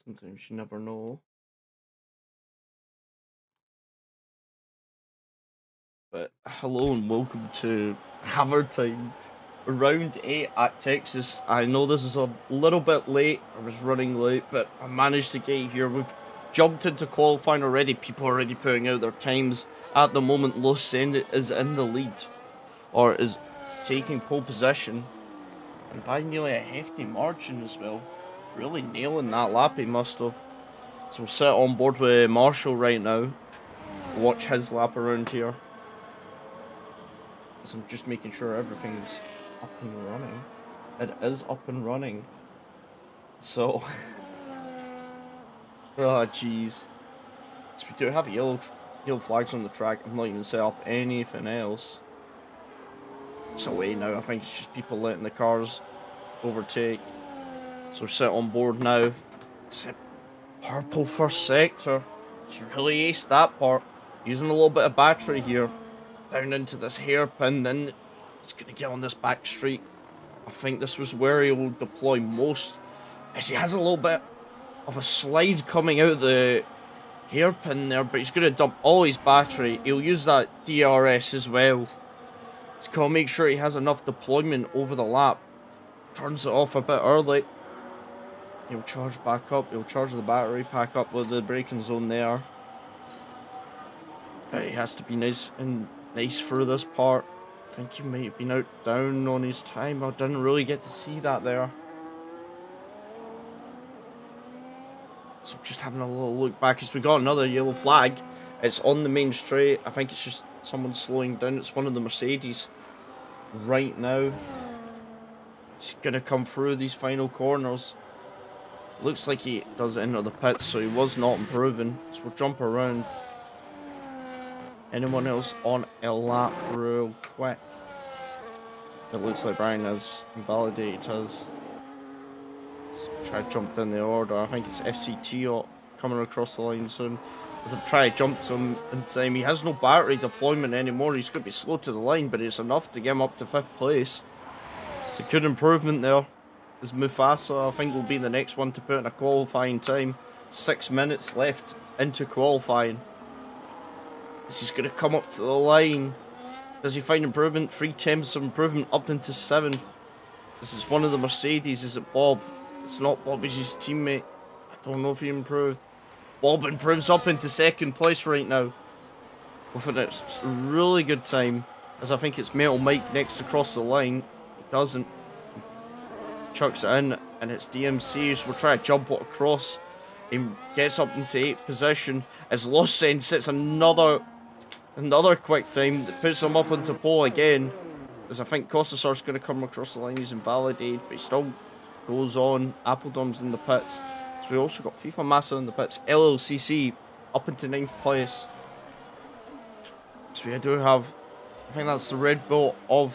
Sometimes you never know. But hello and welcome to Hammer Time. Round 8 at Texas. I know this is a little bit late. I was running late, but I managed to get here. We've jumped into qualifying already. People are already putting out their times. At the moment, Los Send is in the lead, or is taking pole position, and by nearly a hefty margin as well. Really nailing that lap, he must have. So we'll sit on board with Marshall right now. Watch his lap around here. So I'm just making sure everything's up and running. It is up and running. So, oh jeez. So we do have yellow flags on the track. I'm not even set up anything else. It's away now. I think it's just people letting the cars overtake. So we're set on board now. It's a purple first sector. It's really aced that part. Using a little bit of battery here. Down into this hairpin, then it's going to get on this back straight. I think this was where he will deploy most, as he has a little bit of a slide coming out the hairpin there, but he's going to dump all his battery. He'll use that DRS as well. He's going to make sure he has enough deployment over the lap. Turns it off a bit early. He'll charge back up. He'll charge the battery pack up with the braking zone there. But he has to be nice through this part. I think he might have been out down on his time. I didn't really get to see that there. So just having a little look back as we got another yellow flag. It's on the main straight. I think it's just someone slowing down. It's one of the Mercedes right now. He's going to come through these final corners. Looks like he does enter the pits, so he was not improving. So we'll jump around. Anyone else on a lap real quick? It looks like Brian has invalidated his. So try to jump down the order. I think it's FCT coming across the line soon. As I try to jump to him in time, he has no battery deployment anymore. He's going to be slow to the line, but it's enough to get him up to 5th place. It's a good improvement there. As Mufasa, I think, will be the next one to put in a qualifying time. 6 minutes left into qualifying. This is going to come up to the line. Does he find improvement? 3 tenths of improvement up into 7th. This is one of the Mercedes. Is it Bob? It's not Bob, it's his teammate. I don't know if he improved. Bob improves up into 2nd place right now. With a really good time. As I think it's Metal Mike next across the line. He doesn't. Chucks it in, and it's DMC. So we'll try to jump it across. He gets up into 8th position. As Lost End sets another quick time that puts him up onto pole again. As I think Costasar's going to come across the line. He's invalidated, but he still goes on. Appledom's in the pits. So we also got FIFA Massa in the pits. LLCC up into 9th place. So we do have, I think that's the Red Bull of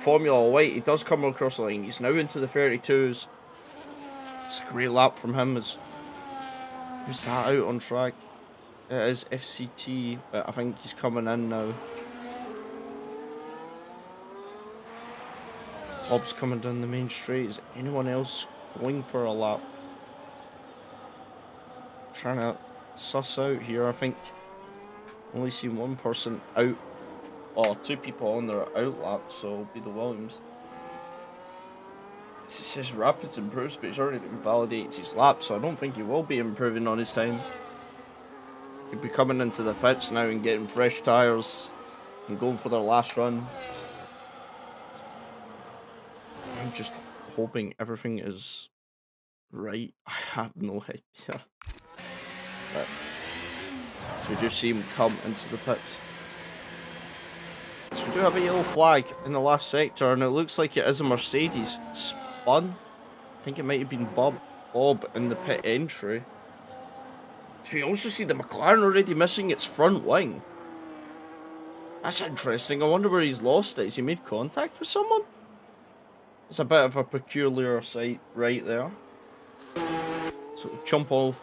Formula White. He does come across the line. He's now into the 32s. It's a great lap from him. As who's that out on track? It is FCT, but I think he's coming in now. Bob's coming down the main straight. Is anyone else going for a lap? Trying to suss out here. I think only seen one person out. Oh, 2 people on their out lap, so it'll be the Williams. It says Rapids improves, but he's already invalidated his lap, so I don't think he will be improving on his time. He'll be coming into the pits now and getting fresh tyres and going for their last run. I'm just hoping everything is right. I have no idea. But, so we do see him come into the pits. So we do have a yellow flag in the last sector, and it looks like it is a Mercedes. Spun. I think it might have been Bob in the pit entry. So we also see the McLaren already missing its front wing. That's interesting. I wonder where he's lost it. Has he made contact with someone? It's a bit of a peculiar sight right there. So jump off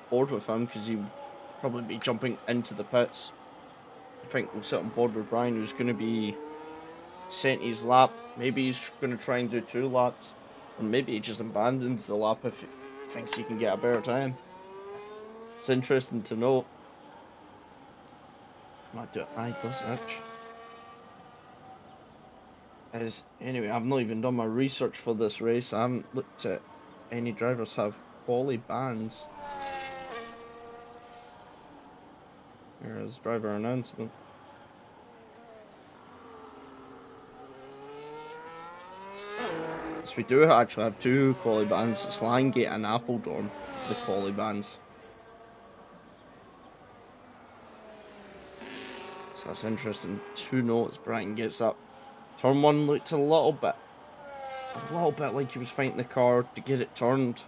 board with him, because he'll probably be jumping into the pits. I think we'll sit on board with Brian, who's going to be sent his lap. Maybe he's going to try and do 2 laps, or maybe he just abandons the lap if thinks he can get a better time. It's interesting to know. Might do it. Aye, does it? Anyway, I've not even done my research for this race. I haven't looked at any drivers have quali bans. Here's driver announcement. So we do actually have 2 quali bans. It's Langate and Appledorn, the quali bans. So that's interesting. 2 notes. Brighton gets up. Turn 1 looked a little bit like he was fighting the car to get it turned.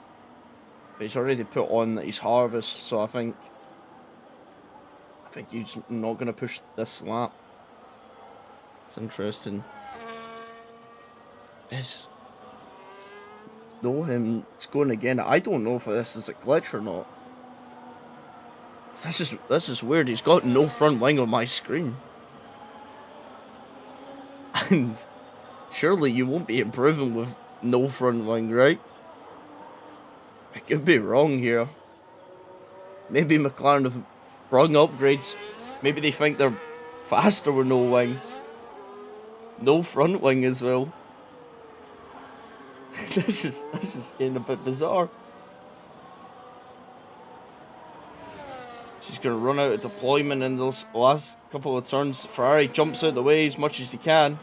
But he's already put on that he's Harvest, so I think he's not going to push this lap. It's interesting. It's going again. I don't know if this is a glitch or not. This is weird. He's got no front wing on my screen. And surely you won't be improving with no front wing, right? I could be wrong here. Maybe McLaren have brung upgrades. Maybe they think they're faster with no wing. No front wing as well. This is getting a bit bizarre. She's going to run out of deployment in those last couple of turns. Ferrari jumps out the way as much as he can.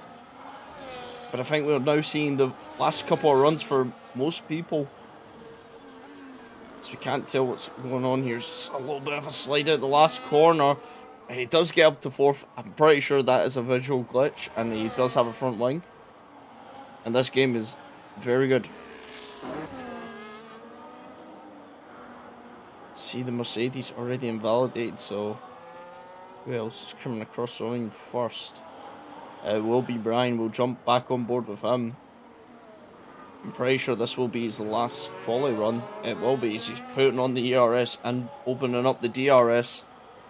But I think we're now seeing the last couple of runs for most people. So we can't tell what's going on here. It's just a little bit of a slide out the last corner. And he does get up to 4th. I'm pretty sure that is a visual glitch. And he does have a front wing. And this game is very good. See the Mercedes already invalidated, so who else is coming across the line first? It will be Brian. We'll jump back on board with him. I'm pretty sure this will be his last quali run. It will be. He's putting on the ERS and opening up the DRS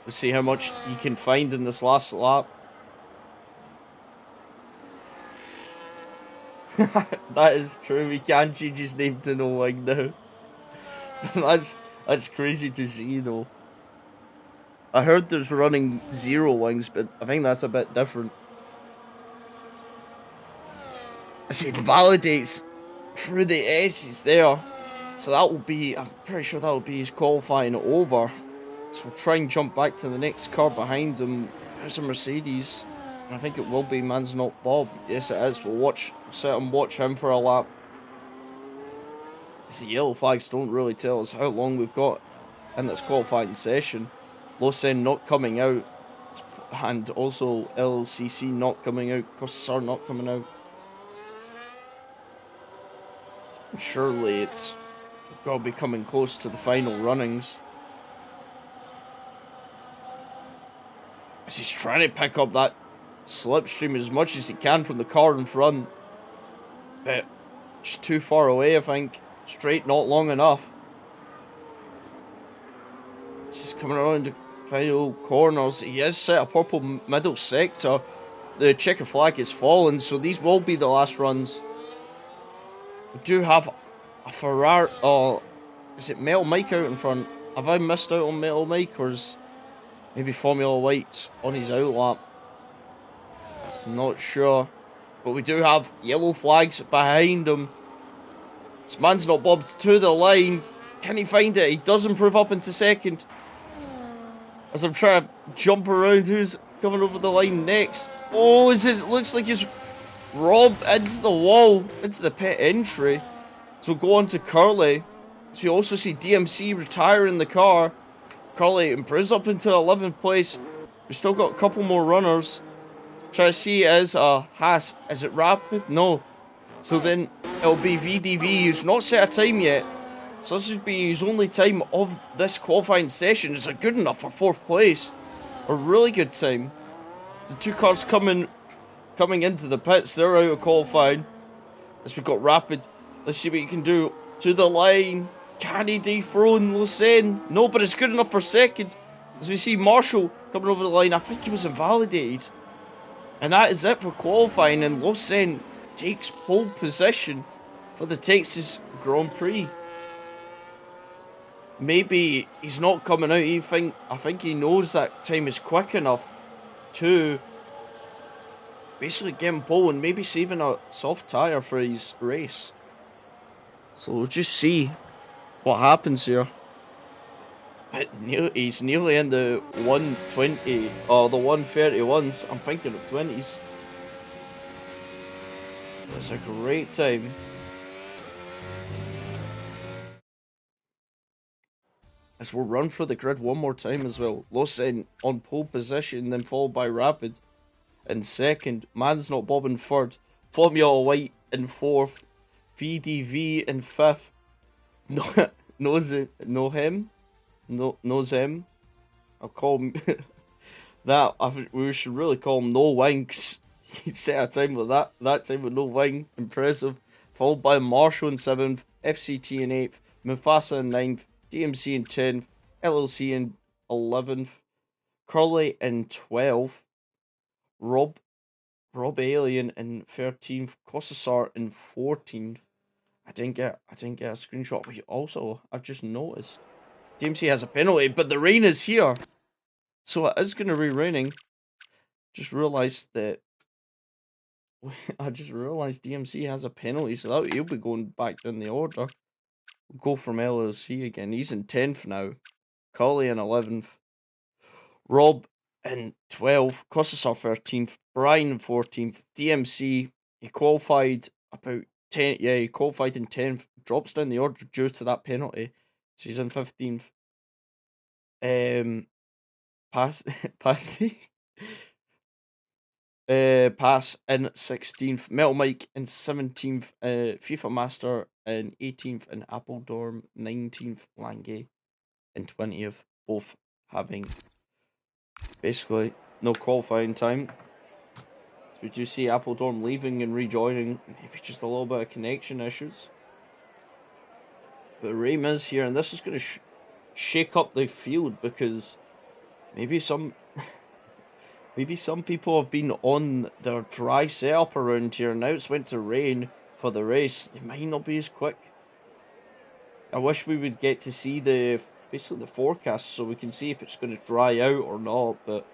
to see how much he can find in this last lap. That is true. We can change his name to No Wing now. That's crazy to see, though. I heard there's running 0 wings, but I think that's a bit different. As he validates through the S's there. So that will be, I'm pretty sure that will be his qualifying over. So we'll try and jump back to the next car behind him. There's a Mercedes. And I think it will be Man's Not Bob. Yes, it is. We'll sit and watch him for a lap. The yellow flags don't really tell us how long we've got in this qualifying session. Lausanne not coming out, and also LCC not coming out, Costa not coming out. Surely it's got to be coming close to the final runnings. As he's trying to pick up that slipstream as much as he can from the car in front. But just too far away, I think. Straight, not long enough. Just coming around the final corners. He has set a purple middle sector. The checker flag is fallen, so these will be the last runs. We do have a Ferrari. Is it Metal Mike out in front? Have I missed out on Metal Mike, or is maybe Formula White's on his outlap? I'm not sure. But we do have yellow flags behind him. This Man's Not Bob to the line. Can he find it? He does improve up into second. As I'm trying to jump around who's coming over the line next. Oh, it looks like he's robbed into the wall, into the pit entry. So we'll go on to Curly. So we also see DMC retiring the car. Curly improves up into 11th place. We've still got a couple more runners. Try to see as a Haas. Is it Rapid? No. So then it'll be VDV, who's not set a time yet. So this would be his only time of this qualifying session. Is it good enough for 4th place? A really good time. The 2 cars coming into the pits. They're out of qualifying. As we've got Rapid. Let's see what he can do. To the line. Can he dethrone Lausanne? No, but it's good enough for second. As we see Marshall coming over the line. I think he was invalidated. And that is it for qualifying. And Lausanne takes pole position for the Texas Grand Prix. maybe he's not coming out. I think he knows that time is quick enough to basically get him pole and maybe saving a soft tyre for his race. So we'll just see what happens here. But he's nearly in the 120 or the 131s. I'm thinking of 20s. It's a great time. As we'll run through the grid one more time as well. Lawson on pole position, then followed by Rapid in second. Man's Not Bob in third. Formula White in fourth. VDV in fifth. No, knows him. Knows him. I'll call him that. We should really call him No Wing. He set a time with that time with No Wing. Impressive. Followed by Marshall in seventh. FCT in eighth. Mufasa in ninth. DMC in 10th, LLC in 11th, Curly in 12th, Rob Alien in 13th, Cossasar in 14th. I didn't get a screenshot, but also I've just noticed DMC has a penalty, but the rain is here, so it is going to be raining. Just realised that DMC has a penalty, so he'll be going back down the order. We'll go from LLC again. He's in 10th now. Curly in 11th. Rob in 12th, Costas 13th, Brian in 14th, DMC, he qualified about 10, yeah, he qualified in 10th, drops down the order due to that penalty, so he's in 15th. Pass, pass, Pass in 16th, Metal Mike in 17th, FIFA Master in 18th, and Appledorm 19th, Langay in 20th, both having basically no qualifying time. We do see Appledorm leaving and rejoining, maybe just a little bit of connection issues. But Rame is here, and this is going to shake up the field because maybe some people have been on their dry setup around here. Now it's went to rain for the race. They might not be as quick. I wish we would get to see basically the forecast so we can see if it's going to dry out or not, but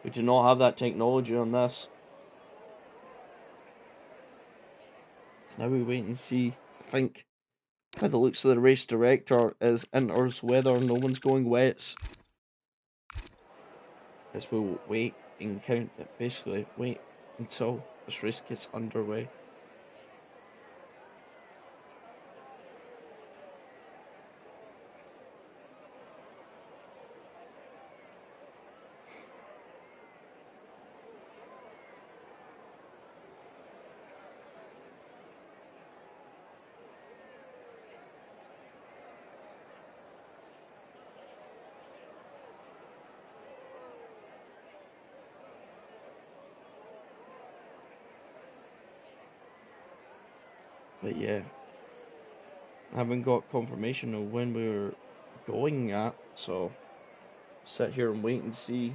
we do not have that technology on this. So now we wait and see. I think by the looks of the race director is enters whether no one's going wets. As we'll wait and count it, basically wait until this race gets underway. But yeah, I haven't got confirmation of when we're going at, so sit here and wait and see.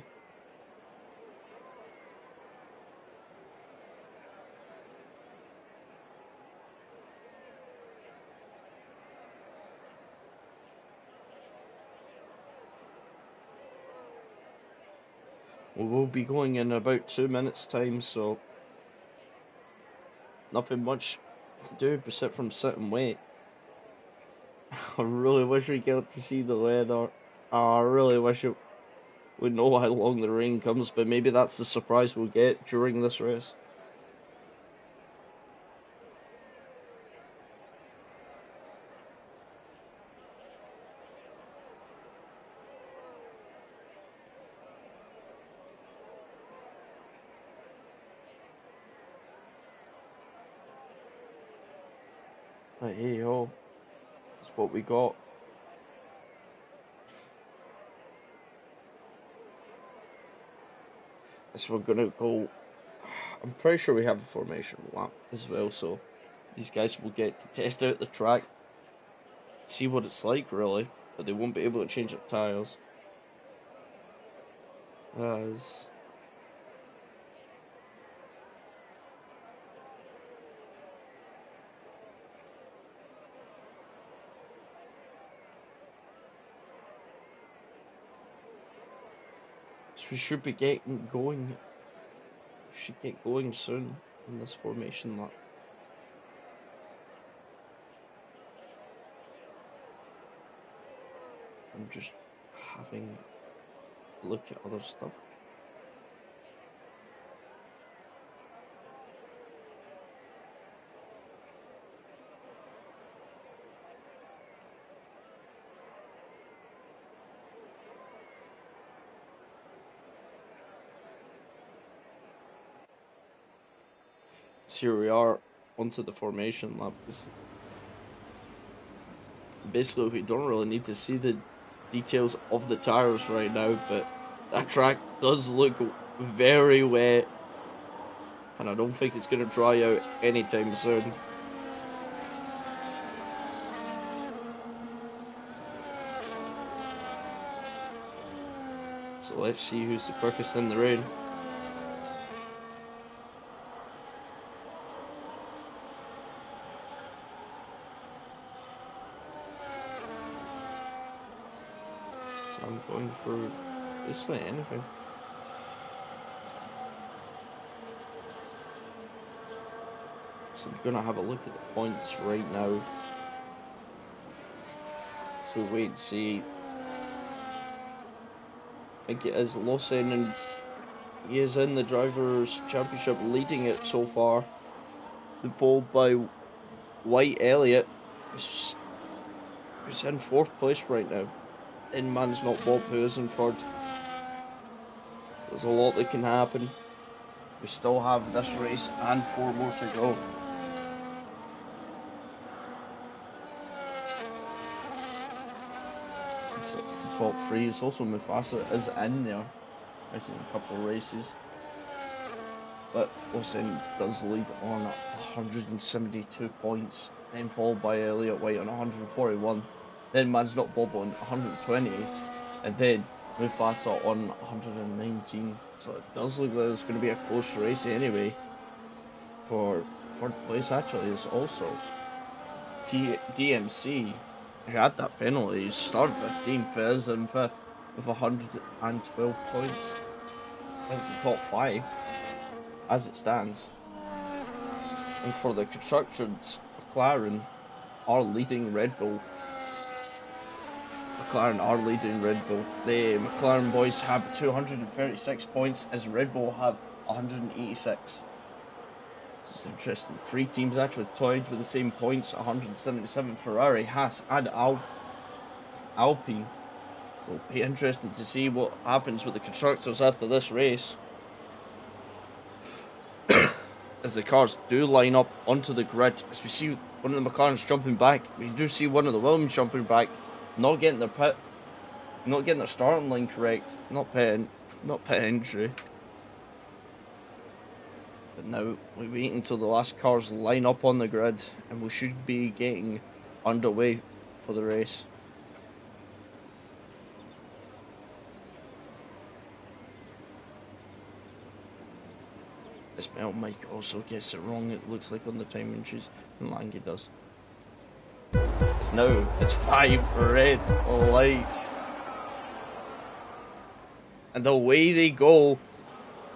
We will be going in about 2 minutes time, so nothing much to do but sit and wait. I really wish we get to see the weather. I really wish we know how long the rain comes, but maybe that's the surprise we'll get during this race. But hey ho, that's what we got. So we're gonna go. I'm pretty sure we have a formation lap as well, so these guys will get to test out the track, see what it's like really, but they won't be able to change up tyres. As So we should be getting going. Should get going soon in this formation lap. I'm just having a look at other stuff. So here we are onto the formation lap. Basically, we don't really need to see the details of the tires right now, but that track does look very wet, and I don't think it's going to dry out anytime soon. So let's see who's the quickest in the rain. I'm going for basically anything. So I'm going to have a look at the points right now. So wait and see. I think it is Lawson, and he is in the Drivers' Championship leading it so far. Then followed by White Elliott, who's in 4th place right now. In Man's Not Bob, who is in 3rd. There's a lot that can happen. We still have this race and 4 more to go. So it's the top 3. It's also Mufasa is in there. I think a couple of races. But Lawson does lead on 172 points. Then followed by Elliott White on 141. Then Man's Not Bob on 128, and then Mufasa on 119. So it does look like it's going to be a close race anyway. For 3rd place actually is also DMC. He had that penalty. He started 15th, is in 5th with 112 points. That's the top 5 as it stands. And for the constructors, McLaren are leading Red Bull. McLaren are leading Red Bull. The McLaren boys have 236 points as Red Bull have 186. This is interesting. 3 teams actually tied with the same points, 177 Ferrari, Haas and Alpine. So it'll be interesting to see what happens with the constructors after this race. As the cars do line up onto the grid, as we see one of the McLarens jumping back, we do see one of the Williams jumping back, not getting their starting line correct, not pit entry. But now we wait until the last cars line up on the grid, and we should be getting underway for the race. Ismail Mike also gets it wrong, it looks like on the time entries, and Lange does. It's 5 red lights. And the way they go,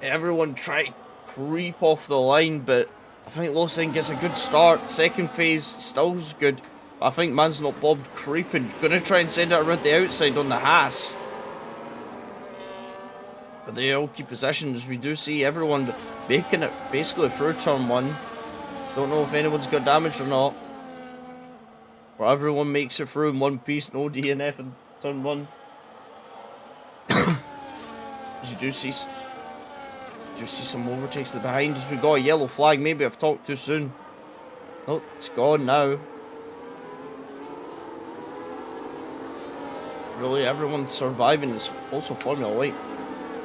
everyone try to creep off the line, but I think Lawson gets a good start. 2nd phase still is good. I think Man's Not Bob creeping. Gonna try and send it around the outside on the Haas. But they all keep positions. We do see everyone making it basically through turn 1. Don't know if anyone's got damage or not. But everyone makes it through in one piece, no DNF in turn 1. As you do see some overtakes to the behind. As we got a yellow flag, maybe I've talked too soon. Oh, it's gone now. Really, everyone's surviving. It's also Formula Light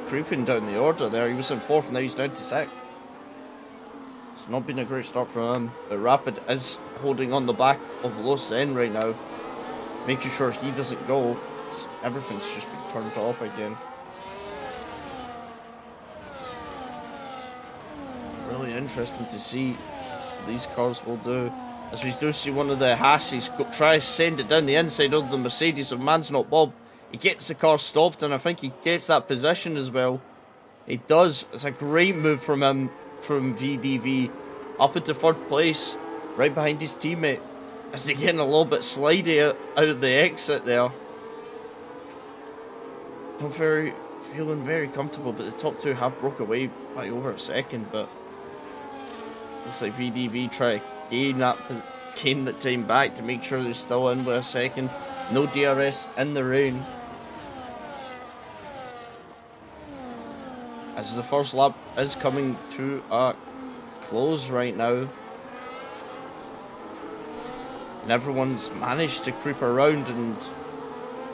creeping down the order there. He was in 4th, now he's down to 6th. It's not been a great start for him. But Rapid is holding on the back of Lawson right now, making sure he doesn't go. Everything's just been turned off again. Really interesting to see what these cars will do. As we do see one of the Haases try to send it down the inside of the Mercedes of Man's Not Bob. He gets the car stopped, and I think he gets that position as well. He does. It's a great move from him, from VDV, up into third place, right behind his teammate. As they're getting a little bit slidey out of the exit there. I'm feeling very comfortable, but the top two have broke away by over a second, but looks like VDV try to gain that time back to make sure they're still in with a second. No DRS in the rain. As the first lap is coming to a close right now. And everyone's managed to creep around and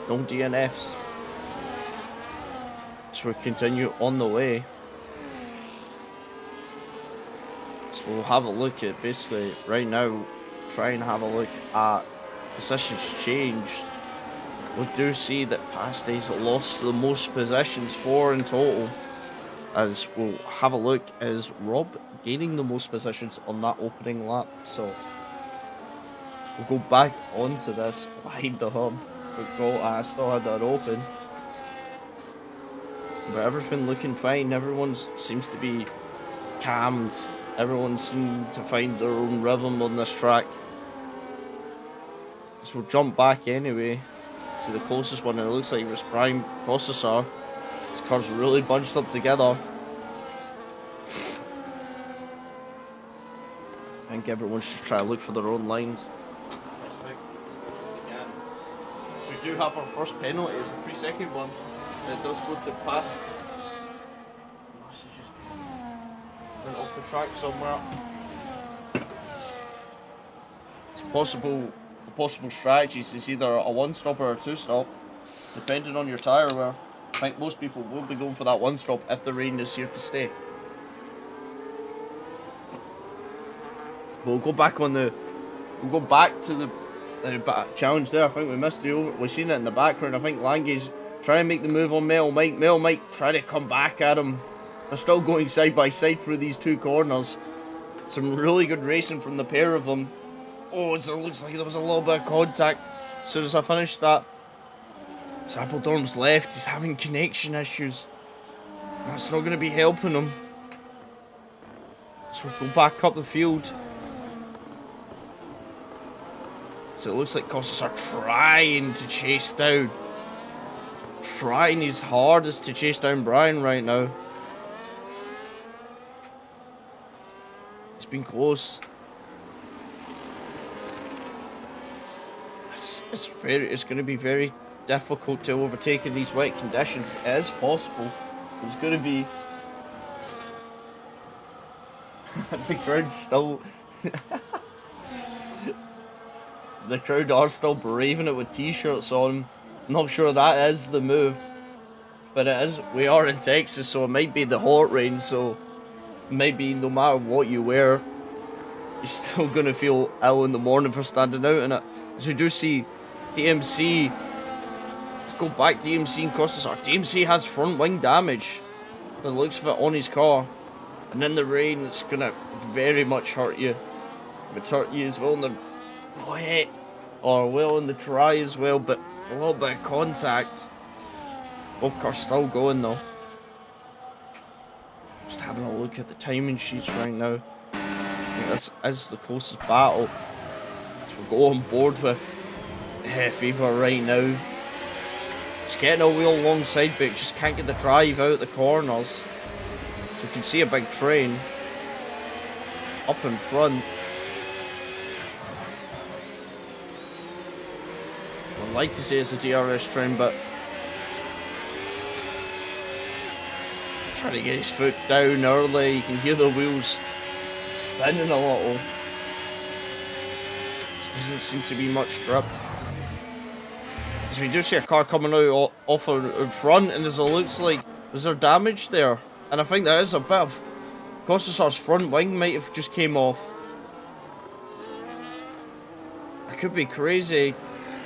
no DNFs. So we continue on the way. So we'll have a look at basically right now, try and have a look at positions changed. We do see that Pastay's lost the most positions, 4 in total. As we'll have a look, is Rob gaining the most positions on that opening lap. So we'll go back onto this behind the hub. I still had that open. But everything looking fine. Everyone seems to be calmed. Everyone seems to find their own rhythm on this track. So we'll jump back anyway to the closest one, and it looks like it was Brian Processor. His car's really bunched up together. I think everyone's just trying to look for their own lines. We do have our first penalty, it's a 3-second one. It does go to pass. Unless he just went off the track somewhere. The possible strategies is either a 1-stop or a 2-stop, depending on your tyre wear. I think most people will be going for that 1-stop if the rain is here to stay. We'll go back to the challenge there. I think we missed the over. We've seen it in the background. I think Langay's trying to make the move on Metal Mike. Metal Mike try to come back at him. They're still going side by side through these two corners. Some really good racing from the pair of them. Oh, it looks like there was a little bit of contact. As soon as I finished that, Sappeldorm's left. He's having connection issues. That's not going to be helping him. So we'll go back up the field. So it looks like Costas are trying to chase down. Trying his hardest to chase down Brian right now. It's been close. It's going to be very difficult to overtake in these wet conditions. It is possible. It's going to be... the crowd's still... The crowd are still braving it with t-shirts on. Not sure that is the move, but it is. We are in Texas, so it might be the hot rain, so it might be no matter what you wear, you're still going to feel ill in the morning for standing out in it. As we do see DMC, let's go back DMC and Costas. DMC has front wing damage, the looks of it on his car, and in the rain it's going to very much hurt you. It's hurt you as well in the wet, or well in the dry as well, but a little bit of contact. Both cars still going though. Just having a look at the timing sheets right now. I think this is the closest battle. So we'll go on board with Fever right now. Just getting a wheel alongside, but just can't get the drive out the corners. So you can see a big train up in front. I'd like to say it's a DRS train, but trying to get his foot down early. You can hear the wheels spinning a little. Doesn't seem to be much grip. As we do see a car coming out off in front, and as it looks like, was there damage there? And I think there is a bit of Costasar's front wing might have just came off. I could be crazy.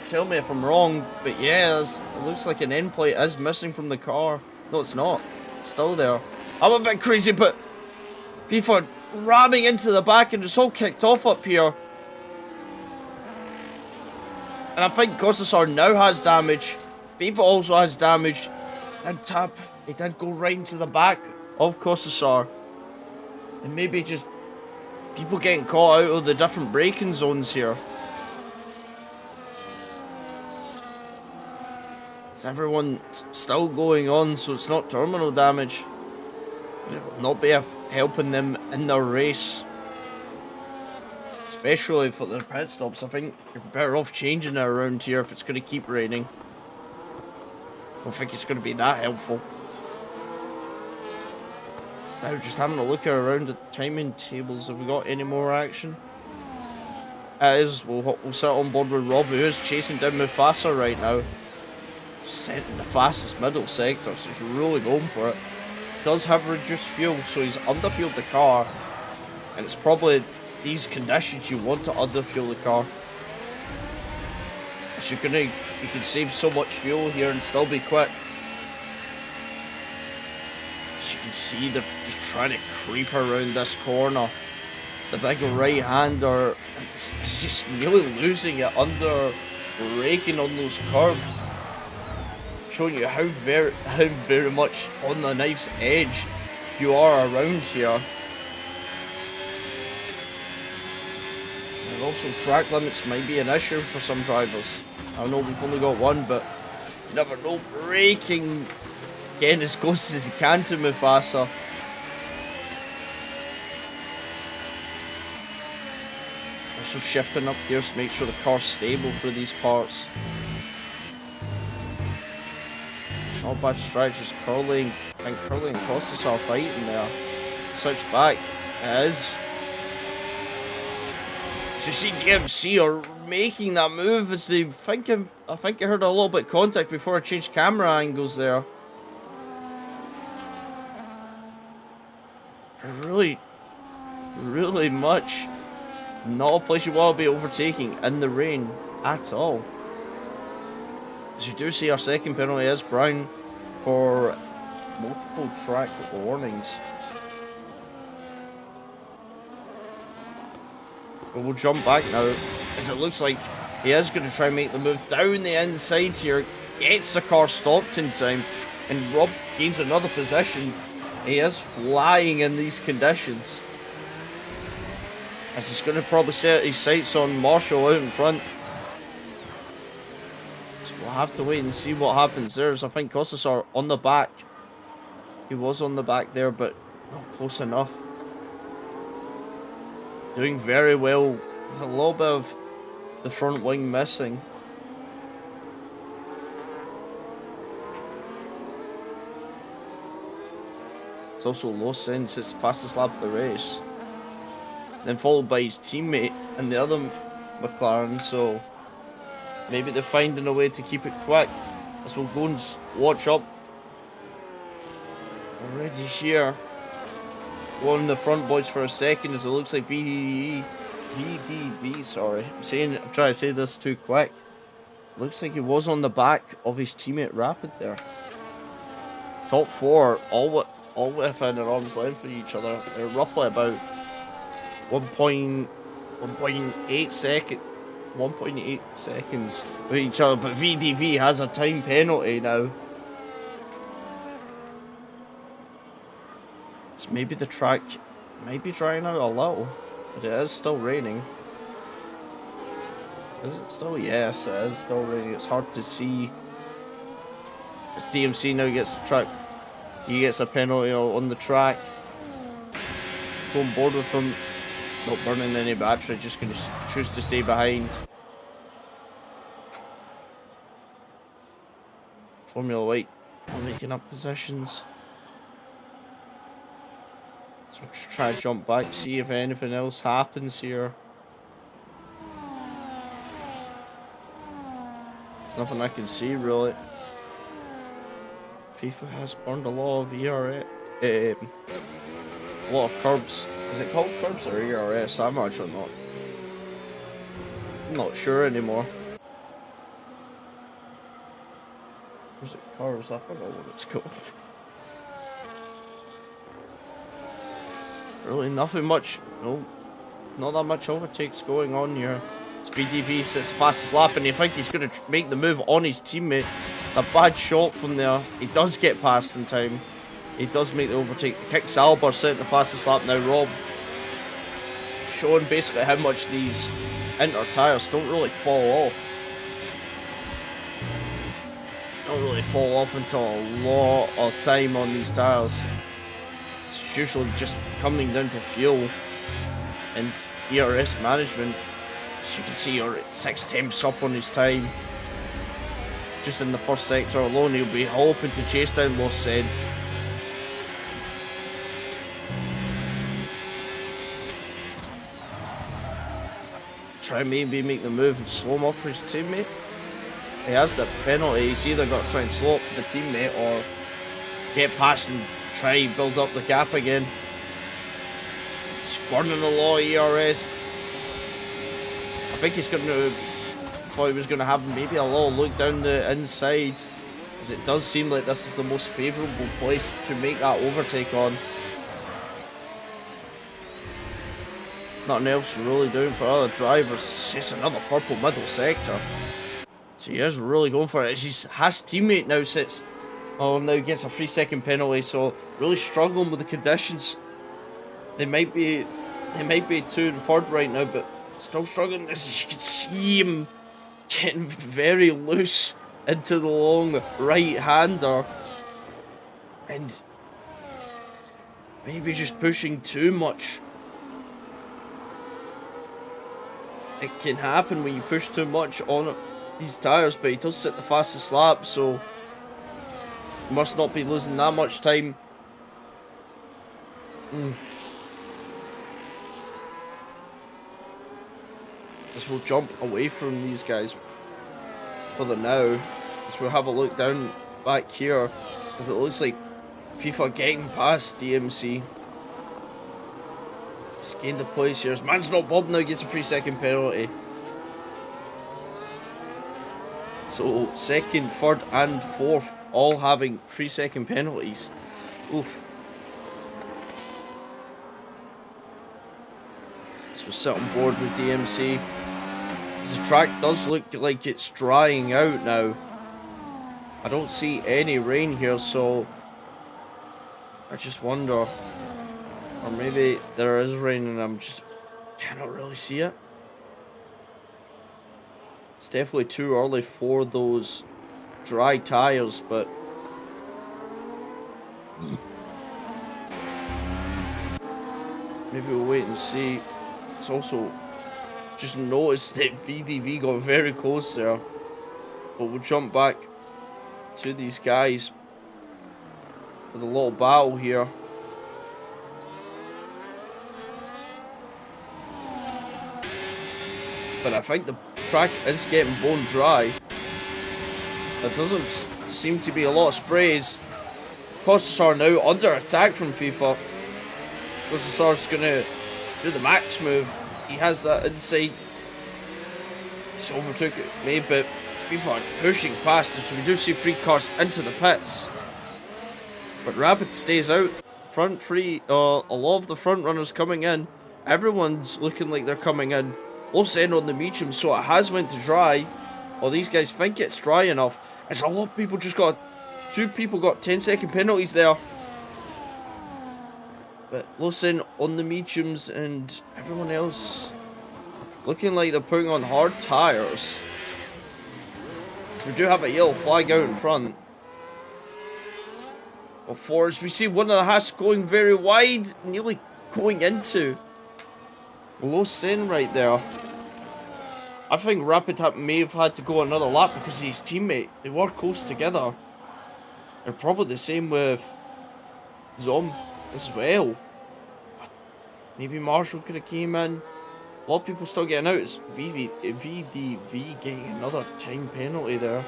Tell me if I'm wrong, but yeah, it looks like an end plate is missing from the car. No, it's not. It's still there. I'm a bit crazy, but people are ramming into the back and it's all kicked off up here. And I think Costasar now has damage. FIFA also has damage. And tap, he did go right into the back of Kostasar. And maybe just people getting caught out of the different braking zones here. Is everyone still going on, so it's not terminal damage? It will not be helping them in their race. Especially for their pit stops. I think you're better off changing it around here if it's going to keep raining. I don't think it's going to be that helpful. So just having a look around the timing tables. Have we got any more action? It is. We'll sit on board with Rob, who is chasing down Mufasa right now. Set in the fastest middle sector, so he's really going for it. Does have reduced fuel, so he's underfueled the car, and it's probably these conditions you want to underfuel the car. You can save so much fuel here and still be quick. As you can see, they're just trying to creep around this corner. The big right-hander is just really losing it under braking on those curves. Showing you how very much on the knife's edge you are around here. And also track limits might be an issue for some drivers. I know we've only got one, but you never know. Braking, getting as close as he can to Mufasa. Also shifting up here to make sure the car's stable for these parts. Not bad strategies. Curly, I think Curly and Costas are fighting there. Switch back. It is. So you see DMC are making that move as they thinking. I think I heard a little bit of contact before I changed camera angles there. Really much not a place you want to be overtaking in the rain at all. As you do see, our second penalty is Brown for multiple track warnings. But we'll jump back now, as it looks like he is going to try and make the move down the inside here. Gets the car stopped in time, and Rob gains another position. He is flying in these conditions. As he's going to probably set his sights on Marshall out in front. We'll have to wait and see what happens there. As I think Costas are on the back. He was on the back there, but not close enough. Doing very well with a little bit of the front wing missing. It's also low since it's the fastest lap of the race. Then followed by his teammate and the other McLaren, so maybe they're finding a way to keep it quick. As we'll go and watch up. Already here. On the front boys for a second, as it looks like VDB, sorry. I'm trying to say this too quick. Looks like he was on the back of his teammate Rapid there. Top four, all within an arm's length of each other. They're roughly about 1.8 seconds with each other, but VDV has a time penalty now. So maybe the track might be drying out a little, but it is still raining. Is it still? Yes, it is still raining. It's hard to see. As DMC now gets the track, he gets a penalty on the track. Go on board with him. Not burning any battery, just going to choose to stay behind. Formula White are making up positions. So we'll just try to jump back, see if anything else happens here. There's nothing I can see really. FIFA has burned a lot of ERA, a lot of curbs. Is it called curbs or ERS? I'm actually not sure anymore. Or is it cars? I forgot what it's called. Really nothing much. No, not that much overtakes going on here. It's BDV sits fastest lap, and you think he's going to make the move on his teammate. a bad shot from there. He does get past in time. He does make the overtake. Kicks Albert set the fastest lap now. Rob showing basically how much these inter tyres don't really fall off. Don't really fall off until a lot of time on these tyres. It's usually just coming down to fuel and ERS management. As you can see, you're at 6 temps up on his time. Just in the first sector alone, he'll be hoping to chase down Los Sen. Try maybe make the move and slow him up for his teammate. He has the penalty. He's either got to try and slow up the teammate or get past and try and build up the gap again. He's burning a lot of ERS. I think he's going to, thought he was going to have maybe a little look down the inside, as it does seem like this is the most favourable place to make that overtake on. Nothing else really doing for other drivers. It's just another purple middle sector. So he is really going for it. His teammate now sits. Oh, now gets a 3-second penalty. So really struggling with the conditions. They might be 2 and 3rd right now, but still struggling. As you can see him getting very loose into the long right-hander, and maybe just pushing too much. It can happen when you push too much on these tyres, but he does set the fastest lap, so he must not be losing that much time. As we'll jump away from these guys for the now, as we'll have a look down back here, because it looks like FIFA getting past DMC. Just gained the place here. Man's Not Bob now gets a 3-second penalty. So 2nd, 3rd and 4th all having 3-second penalties. Oof. So we'll sit on board with DMC. The track does look like it's drying out now. I don't see any rain here, so I just wonder, or maybe there is rain and I'm just cannot really see it. It's definitely too early for those dry tires, but maybe we'll wait and see. It's also just noticed that VDV got very close there, but we'll jump back to these guys with a little battle here. But I think the track is getting bone dry. There doesn't seem to be a lot of sprays. Costasar now under attack from FIFA. Costasar's gonna do the max move. He has that inside. He's overtook it, maybe, but people are pushing past us, so we do see 3 cars into the pits. But Rapid stays out. Front three, a lot of the front runners coming in. Everyone's looking like they're coming in. Los Sen on the medium, so it has went to dry. Or these guys think it's dry enough. It's a lot of people just got, 2 people got 10-second penalties there. But Los Sen on the mediums and everyone else looking like they're putting on hard tyres. We do have a yellow flag out in front. Of Forest, we see one of the Haas going very wide, nearly going into Los Sen right there. I think Rapid may have had to go another lap because his teammate, they were close together. They're probably the same with Zom as well. Maybe Marshall could have came in. A lot of people still getting out. It's VDV getting another time penalty there.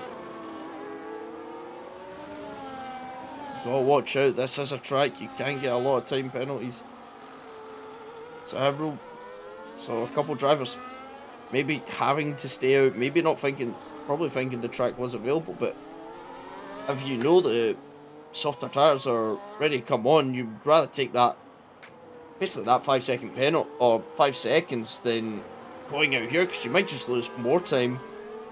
So watch out, this is a track, you can get a lot of time penalties. So a couple drivers maybe having to stay out, maybe not thinking, probably thinking the track was available, but if you know the softer tyres are ready to come on, you'd rather take that, basically that 5-second penalty, or 5 seconds, than going out here, because you might just lose more time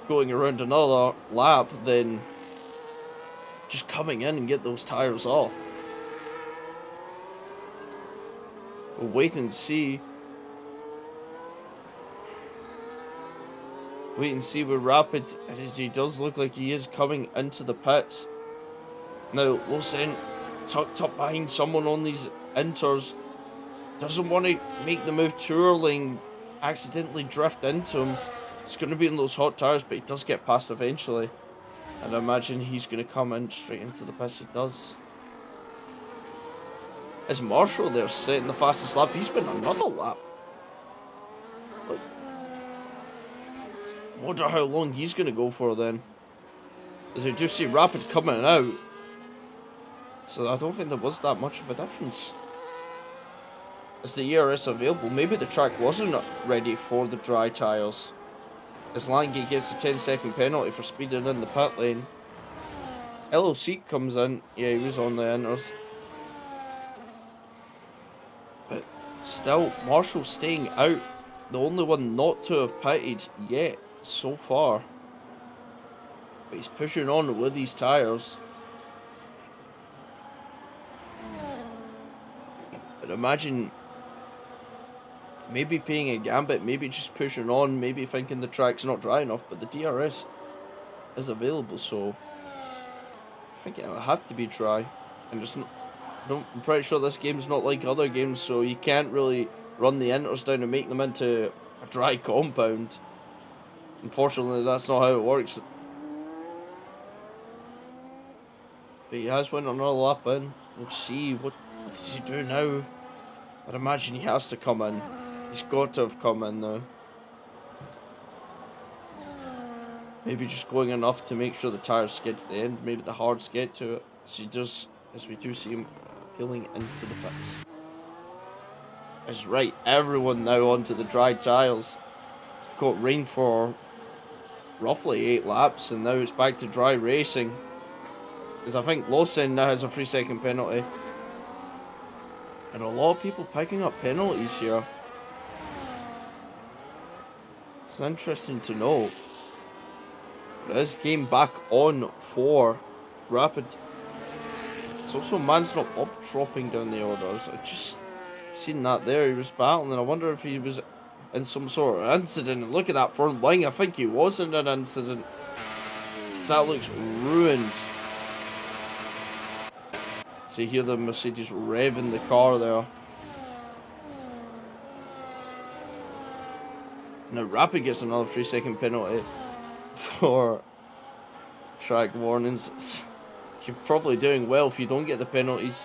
going around another lap than just coming in and get those tyres off. We'll wait and see. Wait and see with Rapid, as he does look like he is coming into the pits. Now, Lawson, tucked up behind someone on these inters, doesn't want to make the move too early and accidentally drift into him. It's going to be in those hot tyres, but he does get past eventually. And I imagine he's going to come in straight into the pits. He does. Is Marshall there setting the fastest lap? He's been another lap. But I wonder how long he's going to go for then. As I do see Rapid coming out. So I don't think there was that much of a difference. Is the ERS available? Maybe the track wasn't ready for the dry tyres. As Langate gets a 10-second penalty for speeding in the pit lane. LOC comes in. Yeah, he was on the inters. But still, Marshall staying out. The only one not to have pitted yet so far. But he's pushing on with these tyres. I'd imagine maybe paying a gambit, maybe just pushing on, maybe thinking the track's not dry enough, but the DRS is available, so I think it'll have to be dry. And it's not, I'm pretty sure this game's not like other games, so you can't really run the inters down and make them into a dry compound. Unfortunately, that's not how it works. But he has went another lap in. We'll see what does he do now. I'd imagine he has to come in. He's got to have come in now. Maybe just going enough to make sure the tyres get to the end. Maybe the hards get to it. As we do see him peeling into the pits. That's right, everyone now onto the dry tyres. Got rain for roughly 8 laps, and now it's back to dry racing. Because I think Lawson now has a 3-second penalty. And a lot of people picking up penalties here. It's interesting to know. But this game back on for Rapid. It's also Mansell up dropping down the orders. I just seen that there. He was battling, and I wonder if he was in some sort of incident. And look at that front wing. I think he was in an incident. So that looks ruined. So you hear the Mercedes revving the car there. Now Rapid gets another 3-second penalty for track warnings. You're probably doing well if you don't get the penalties.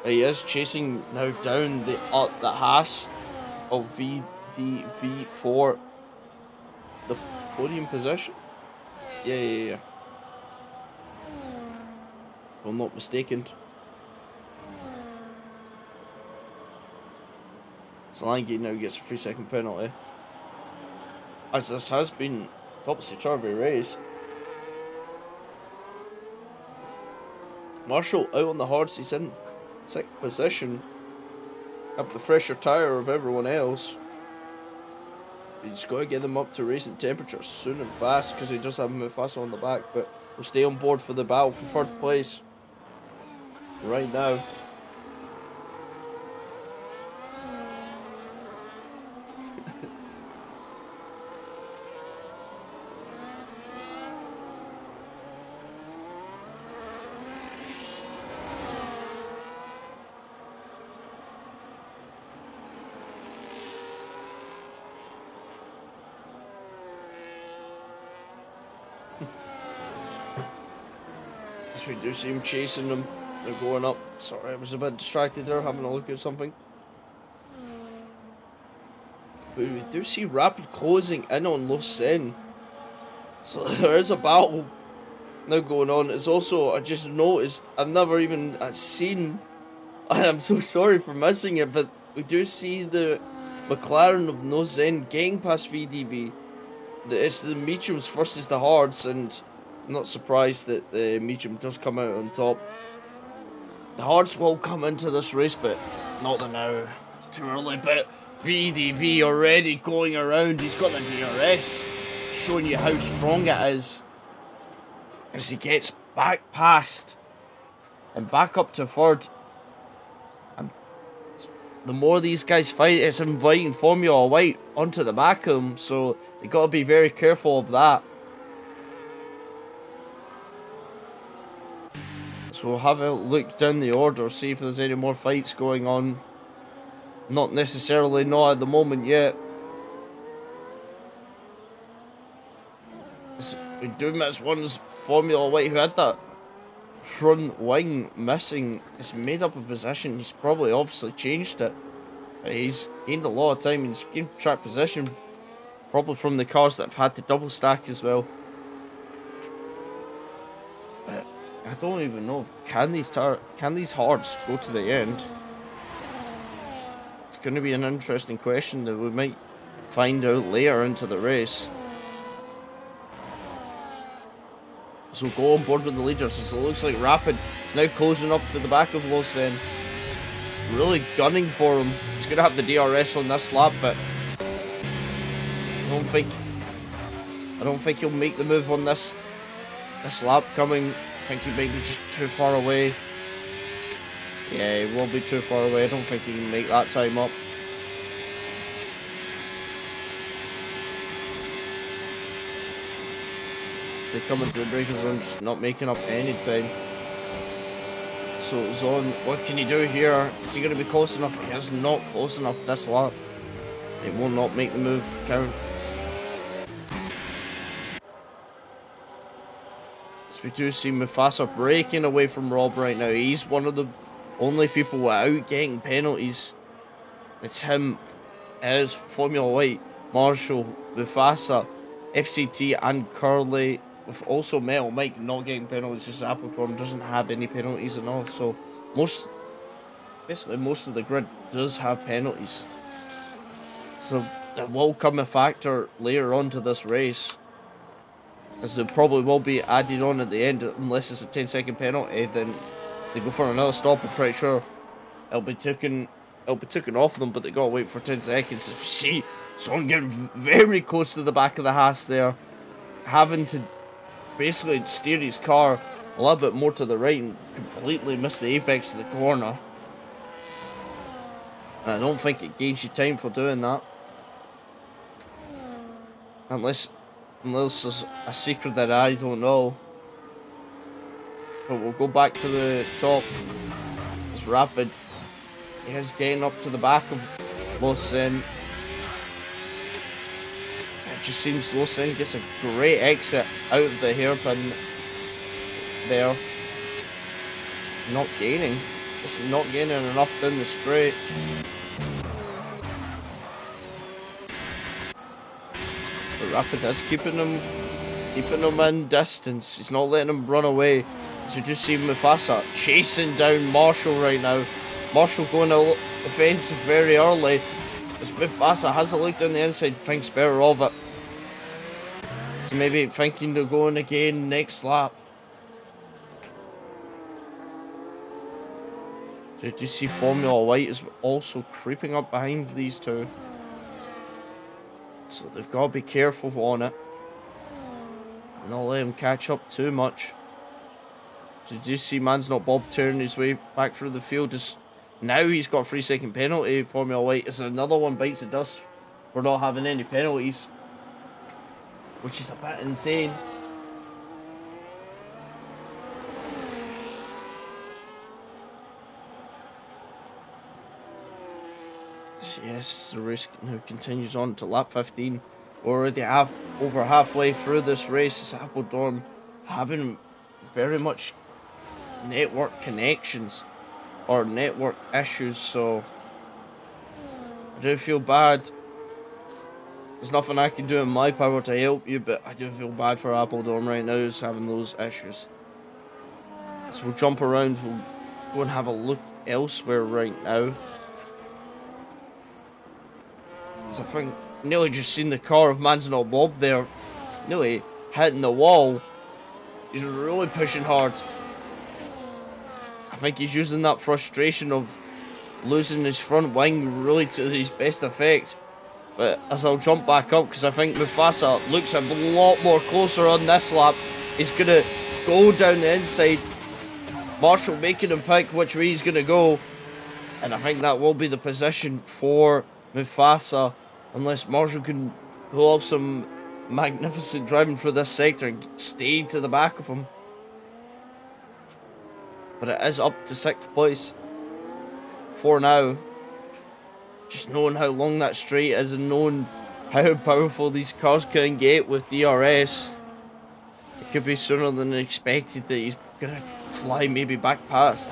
He is chasing now down the Haas of VDV for the podium position. Yeah. If I'm not mistaken. So Langate now gets a 3-second penalty. As this has been topsy-turvy race. Marshall out on the hards, he's in 6th position. Up the fresher tyre of everyone else. He's got to get them up to racing temperatures soon and fast, because he does have Mufasa on the back, but we'll stay on board for the battle for 3rd place right now. We do see him chasing them. They're going up. Sorry, I was a bit distracted there, having a look at something. But we do see Rapid closing in on Lausanne. So there is a battle now going on. It's also, I just noticed, I've never even seen, and I'm so sorry for missing it, but we do see the McLaren of Lausanne getting past VDB. It's the mediums versus the hards, and I'm not surprised that the medium does come out on top. The hards will come into this race, but not now. It's too early, but VDV already going around. He's got the DRS. showing you how strong it is as he gets back past and back up to third. And the more these guys fight, it's inviting Formula White onto the back of them, so they got to be very careful of that. So we'll have a look down the order, see if there's any more fights going on. Not necessarily, not at the moment yet. We do miss one's Formula White who had that front wing missing. It's made up a position. He's probably obviously changed it. But he's gained a lot of time. He's gained track position, probably from the cars that have had the double stack as well. But I don't even know. Can these hards go to the end? It's going to be an interesting question that we might find out later into the race. So go on board with the leaders, as it looks like Rapid is now closing up to the back of Lawson. Really gunning for him. He's going to have the DRS on this lap, but I don't think he'll make the move on this lap coming. I think he might be just too far away. Yeah, he will be too far away. I don't think he can make that time up. They come into the braking zone, just not making up any time. So Zon, what can he do here? Is he going to be close enough? He is not close enough this lap. He will not make the move count. So we do see Mufasa breaking away from Rob right now. He's one of the only people without getting penalties. It's him, it is Formula White, Marshall, Mufasa, FCT and Curly, with also Metal Mike not getting penalties. This Appledorn doesn't have any penalties at all, so basically most of the grid does have penalties. So it will come a factor later on to this race, as there probably will be added on at the end, unless it's a 10-second penalty. Then they go for another stop. I'm pretty sure it'll be taken off them, but they gotta wait for 10 seconds. If you see someone getting very close to the back of the Haas there, having to basically steer his car a little bit more to the right and completely miss the apex of the corner. And I don't think it gains you time for doing that, unless there's a secret that I don't know. But we'll go back to the top. It's Rapid. He is getting up to the back of Lawson. It just seems Lawson gets a great exit out of the hairpin there. Not gaining. Just not gaining enough down the straight. But Rapid is keeping him in distance. He's not letting him run away. So you just see Mufasa chasing down Marshall right now. Marshall going offensive very early, as Mufasa has a look down the inside, thinks better of it. So maybe thinking to go in again next lap. So you see Formula White is also creeping up behind these two. So they've got to be careful on it, and not let him catch up too much. So you see Man's Not Bob turning his way back through the field. Just now he's got a 3-second penalty. Formula White is another one bites the dust for not having any penalties, which is a bit insane. So yes, the race now continues on to lap 15. We're already over halfway through this race. It's Appledorn having very much network connections or network issues, so I do feel bad. There's nothing I can do in my power to help you, but I do feel bad for Appledorn right now who's having those issues. So we'll jump around, we'll go and have a look elsewhere right now. So I think nearly just seen the car of Man's Not Bob there, nearly hitting the wall. He's really pushing hard. I think he's using that frustration of losing his front wing really to his best effect. But as I'll jump back up, because I think Mufasa looks a lot more closer on this lap. He's going to go down the inside. Marshall making him pick which way he's going to go. And I think that will be the position for Mufasa. Unless Marshall can pull off some magnificent driving through this sector and stay to the back of him. But it is up to 6th place for now. Just knowing how long that straight is and knowing how powerful these cars can get with DRS, it could be sooner than expected that he's gonna fly maybe back past.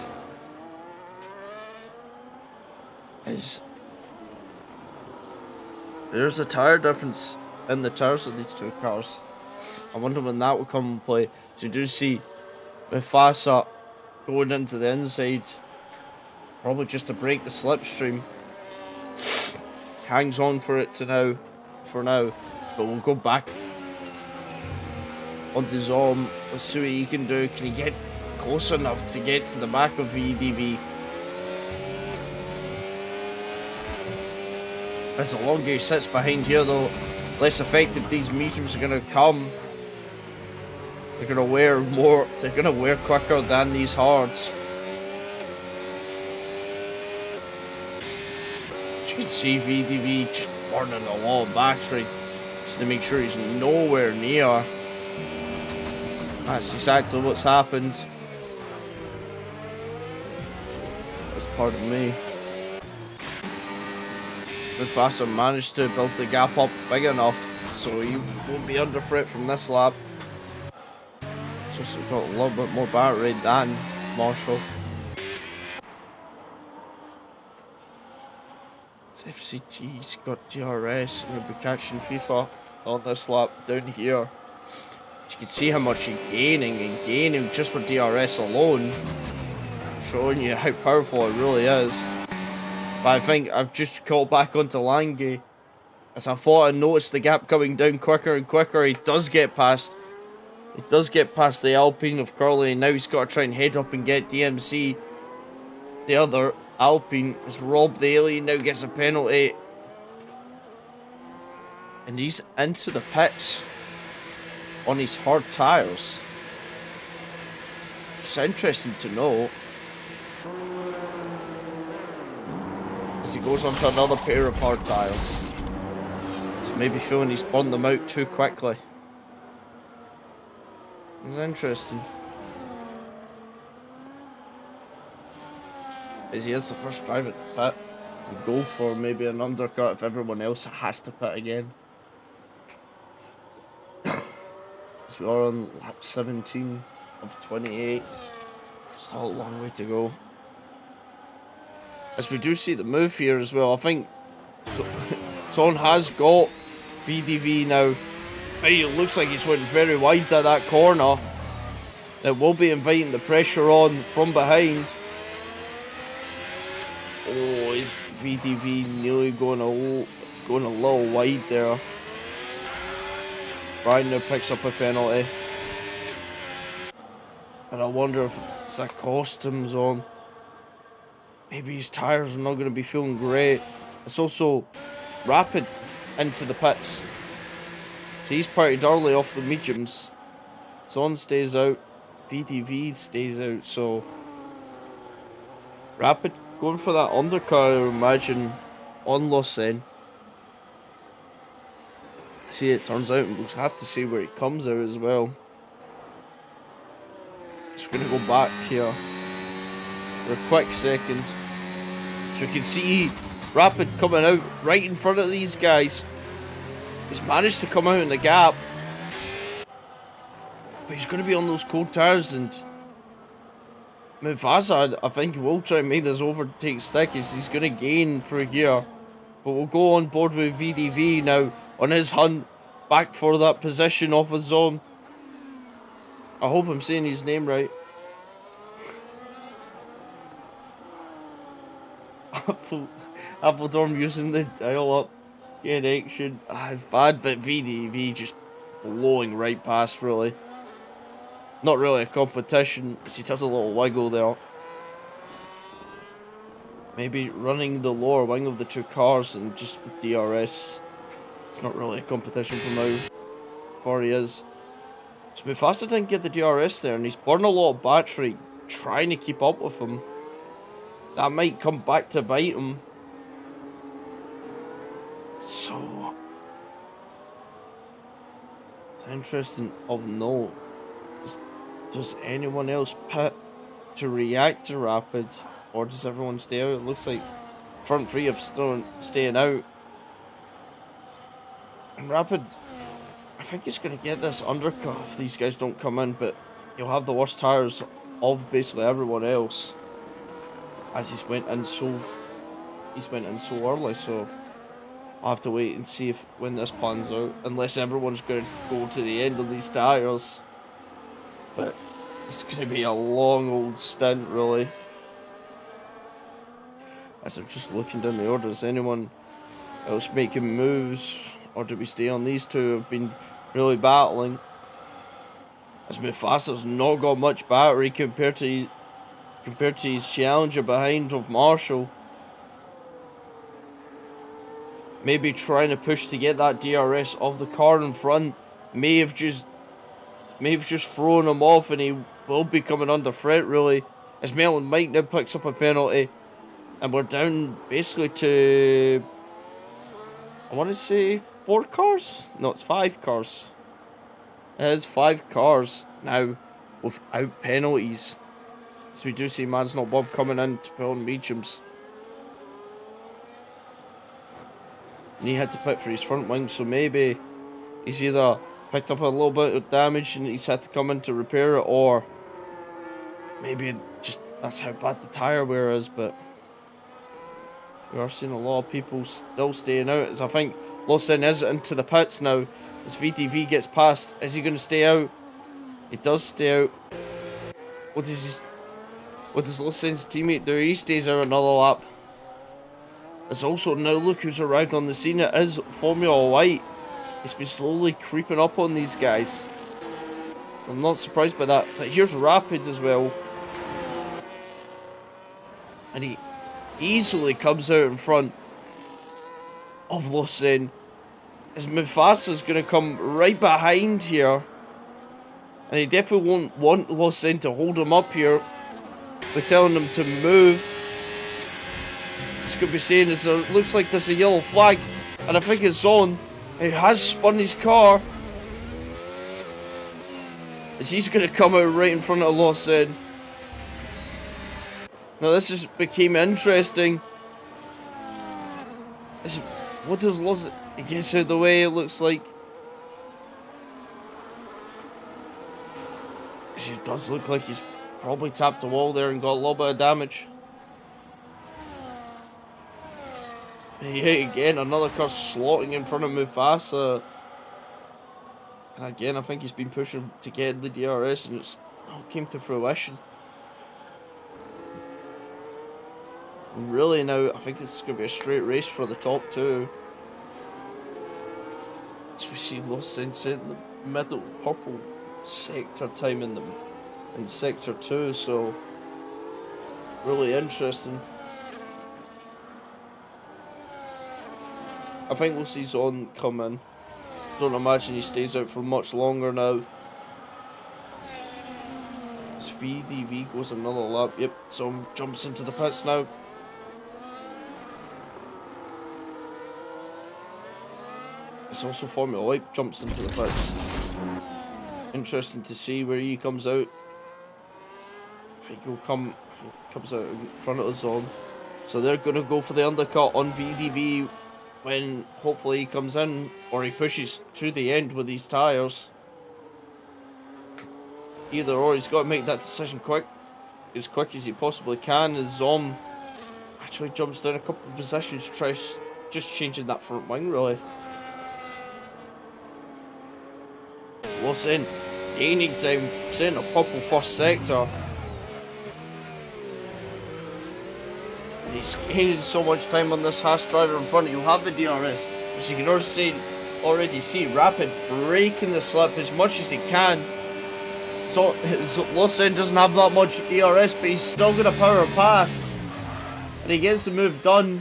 There's a tyre difference in the tyres of these two cars. I wonder when that will come into play. So you do see Mufasa going into the inside, probably just to break the slipstream. Hangs on for now, but we'll go back onto Zom. Let's see what he can do. Can he get close enough to get to the back of VDV? As the longer he sits behind here, though, less effective these mediums are going to come. They're going to wear more. They're going to wear quicker than these hards. You can see VDV just burning a lot of battery just to make sure he's nowhere near. That's exactly what's happened. That's pardon me. Mufasa managed to build the gap up big enough so he won't be under threat from this lap. Just got a little bit more battery than Marshall. FCT's got DRS and he'll be catching FIFA on this lap down here. You can see how much he's gaining just with DRS alone, showing you how powerful it really is. But I think I've just caught back onto Lange as I thought I noticed the gap coming down quicker and quicker. He does get past the Alpine of Curly, and now he's got to try and head up and get DMC. The other Alpine has robbed the alien, now gets a penalty. And he's into the pits on his hard tyres. It's interesting to know. As he goes onto another pair of hard tyres. It's maybe feeling he's burned them out too quickly. It's interesting. As he is the first driver to pit, and go for maybe an undercut if everyone else has to pit again. As we are on lap 17 of 28. Still a long way to go. As we do see the move here as well, I think Son has got VDV now. It looks like he's went very wide at that corner. It will be inviting the pressure on from behind. Oh, is VDV nearly going a little wide there. Brian now picks up a penalty. And I wonder if it's a cost him zone. Maybe his tyres are not going to be feeling great. It's also Rapid into the pits. So he's parted early off the mediums. Zon stays out. VDV stays out. So Rapid going for that undercut, I would imagine, on Lausanne. See, it turns out, and we'll have to see where he comes out as well. Just going to go back here for a quick second. So you can see Rapid coming out right in front of these guys. He's managed to come out in the gap. But he's going to be on those cold tyres, and Mufasa, I think, will try and make this overtake stick as he's going to gain through here. But we'll go on board with VDV now on his hunt back for that position off his zone. I hope I'm saying his name right. Appledorm using the dial up. Get action. It's bad, but VDV just blowing right past, really. Not really a competition, but he does a little wiggle there. Maybe running the lower wing of the two cars and just with DRS It's not really a competition for now. For he is. So Mufasa didn't get the DRS there, and he's burning a lot of battery trying to keep up with him. That might come back to bite him. So it's interesting of note. Does anyone else pit to react to Rapids, or does everyone stay out? It looks like front three have staying out. And Rapid, I think he's going to get this undercut if these guys don't come in, but he'll have the worst tyres of basically everyone else, as he's went in so early. So I'll have to wait and see when this plans out, unless everyone's going to go to the end of these tyres. But it's going to be a long old stint, really. As I'm just looking down the order, is anyone else making moves, or do we stay on these two who have been really battling? As Mufasa's not got much battery compared to his challenger behind of Marshall. Maybe trying to push to get that DRS of the car in front may have just thrown him off, and he will be coming under threat, really. As Melon Mike now picks up a penalty, and we're down basically to, I want to say 4 cars? No, it's 5 cars. It is 5 cars now without penalties. So we do see Man's Not Bob coming in to pull on Meacham's. And he had to pit for his front wing, so maybe he's either picked up a little bit of damage and he's had to come in to repair it, or maybe just that's how bad the tyre wear is. But we are seeing a lot of people still staying out, as I think Lawson is into the pits now. As VTV gets past, is he going to stay out? He does stay out. What does Lawson's teammate do? He stays out another lap. It's also now look who's arrived on the scene. It is Formula White. He's been slowly creeping up on these guys. So I'm not surprised by that. But here's Rapid as well. And he easily comes out in front of Lawson. As Mufasa's going to come right behind here. And he definitely won't want Lawson to hold him up here by telling him to move. He's going to be saying it looks like there's a yellow flag, and I think it's on. He has spun his car. As he's going to come out right in front of Lawson. Now this just became interesting. What does Lawson... He gets out of the way, it looks like. It does look like he's probably tapped the wall there and got a little bit of damage. Yeah, again, another car slotting in front of Mufasa. And again, I think he's been pushing to get the DRS, and it came to fruition. And really now, I think this is going to be a straight race for the top two. As we see Lawson in the middle purple sector time in sector 2, so really interesting. I think we'll see Zon come in. Don't imagine he stays out for much longer now. As VDV goes another lap. Yep, Zon jumps into the pits now. It's also Formula White jumps into the pits. Interesting to see where he comes out. I think comes out in front of the Zone. So they're going to go for the undercut on VDV when hopefully he comes in, or he pushes to the end with these tyres. Either or, he's got to make that decision as quick as he possibly can, as Zom actually jumps down a couple of positions to try just changing that front wing, really. Lawson gaining time, setting a purple first sector. And he's gaining so much time on this Haas driver in front. He'll have the DRS, as you can already see Rapid breaking the slip as much as he can. So Lawson doesn't have that much DRS, but he's still going to power past. And he gets the move done.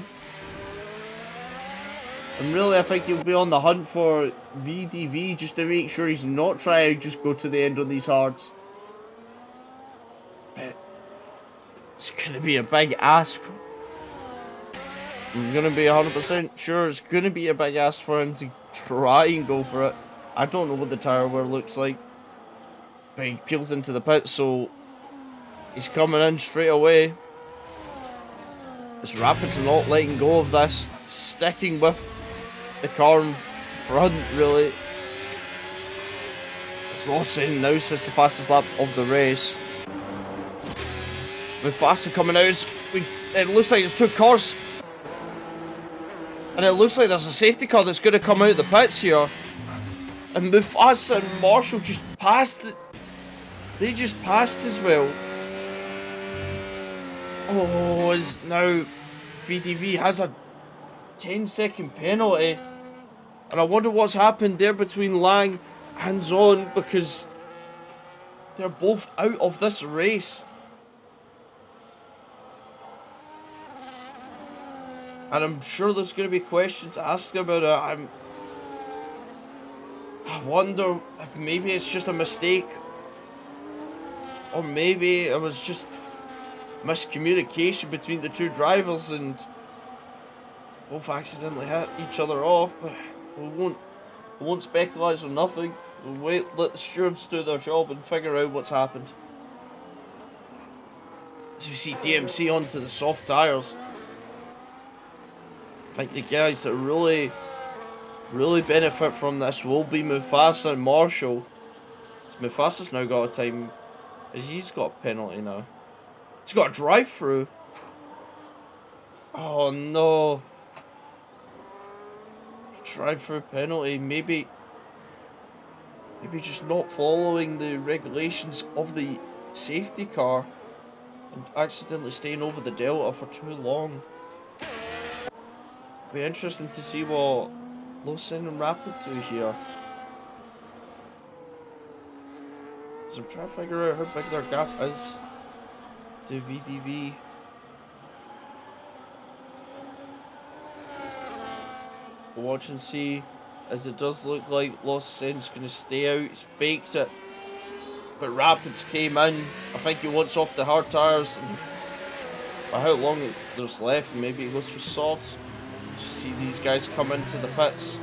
And really, I think he'll be on the hunt for VDV just to make sure he's not trying to just go to the end on these hards. But it's going to be a big ask. I'm going to be 100% sure it's going to be a big ask for him to try and go for it. I don't know what the tyre wear looks like. But he peels into the pit, so he's coming in straight away. This Rapid's not letting go of this, sticking with the car in front, really. It's Lawson now sits the fastest lap of the race. Mufasa coming out, it looks like it's two cars. And it looks like there's a safety car that's going to come out of the pits here. And Mufasa and Marshall just passed it. They just passed as well. Oh, now VDV has a 10-second penalty. And I wonder what's happened there between Lang and Zon, because they're both out of this race. And I'm sure there's going to be questions asked about it. I wonder if maybe it's just a mistake. Or maybe it was just miscommunication between the two drivers and both accidentally hit each other off. But we won't speculise on nothing. We'll wait, let the stewards do their job and figure out what's happened. As we see DMC onto the soft tyres. I think the guys that really benefit from this will be Mufasa and Marshall. Mufasa's now got a time. He's got a penalty now. He's got a drive-through. Oh no. Drive-through penalty. Maybe just not following the regulations of the safety car and accidentally staying over the delta for too long. Be interesting to see what Lawson and Rapid do here. So I'm trying to figure out how big their gap is to VDV. We'll watch and see, as it does look like Lawson's going to stay out. He's baked it, but Rapids came in. I think he wants off the hard tyres, and by how long there's left, maybe he goes for softs. See these guys come into the pits.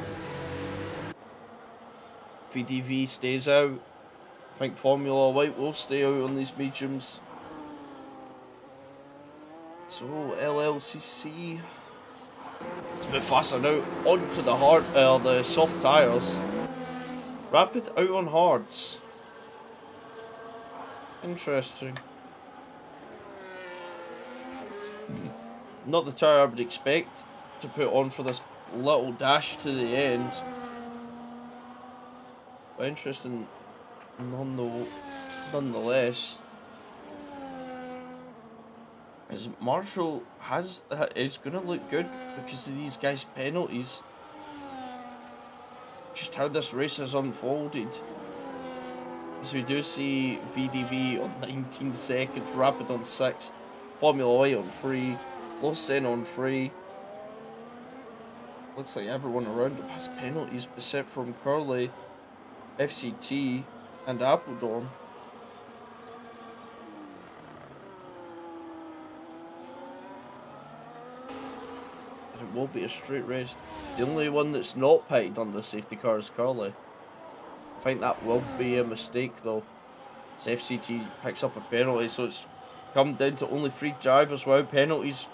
VDV stays out. I think Formula White will stay out on these mediums. So LLCC. It's a bit faster now. Onto the soft tyres. Rapid out on hards. Interesting. Not the tyre I would expect to put on for this little dash to the end, but interesting nonetheless. As Marshall is going to look good because of these guys' penalties. Just how this race has unfolded. So we do see VDV on 19 seconds, Rapid on 6, Formula White on 3, Lawson on 3. Looks like everyone around him has penalties except from Curly, FCT and Appledorn. And it will be a straight race. The only one that's not pitted on the safety car is Curly. I think that will be a mistake though. As FCT picks up a penalty, so it's come down to only 3 drivers without penalties.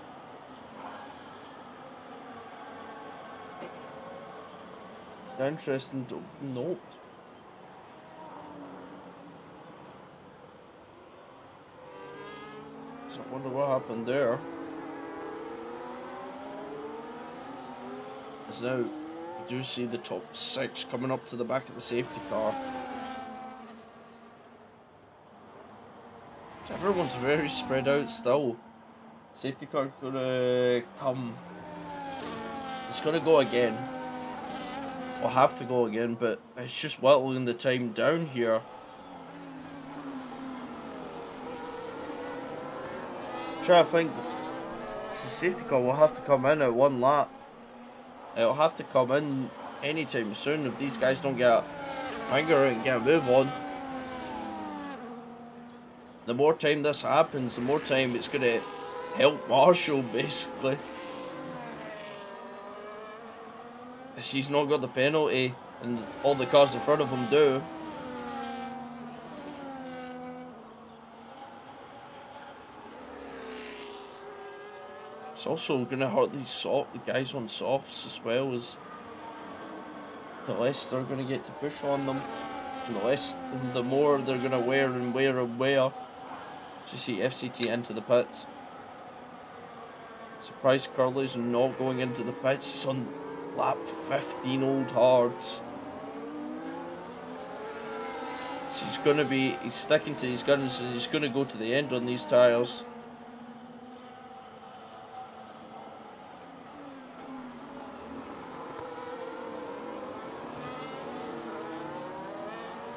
Interesting to note. So I wonder what happened there. As now we do see the top 6 coming up to the back of the safety car. Everyone's very spread out still. Safety car gonna come. It's gonna go again. I'll have to go again, but it's just whittling the time down here. I'm trying to think. The safety car will have to come in at 1 lap. It'll have to come in anytime soon if these guys don't get a finger out and get a move on. The more time this happens, the more time it's going to help Marshall, basically. She's not got the penalty, and all the cars in front of him do. It's also going to hurt the guys on softs as well, as the less they're going to get to push on them, and the more they're going to wear and wear and wear. So you see FCT into the pits. Surprise Curly's not going into the pits. He's on lap 15 old hards. So he's sticking to his guns, and he's going to go to the end on these tyres.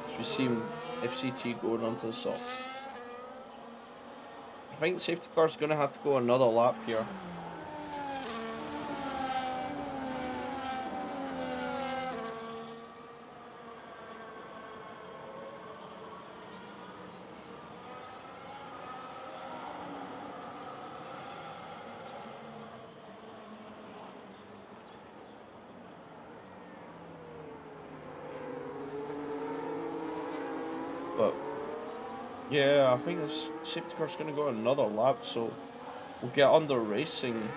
So we see FCT going onto the soft. I think the safety car's going to have to go another lap here. But yeah, I think this safety car's going to go another lap, so we'll get under racing.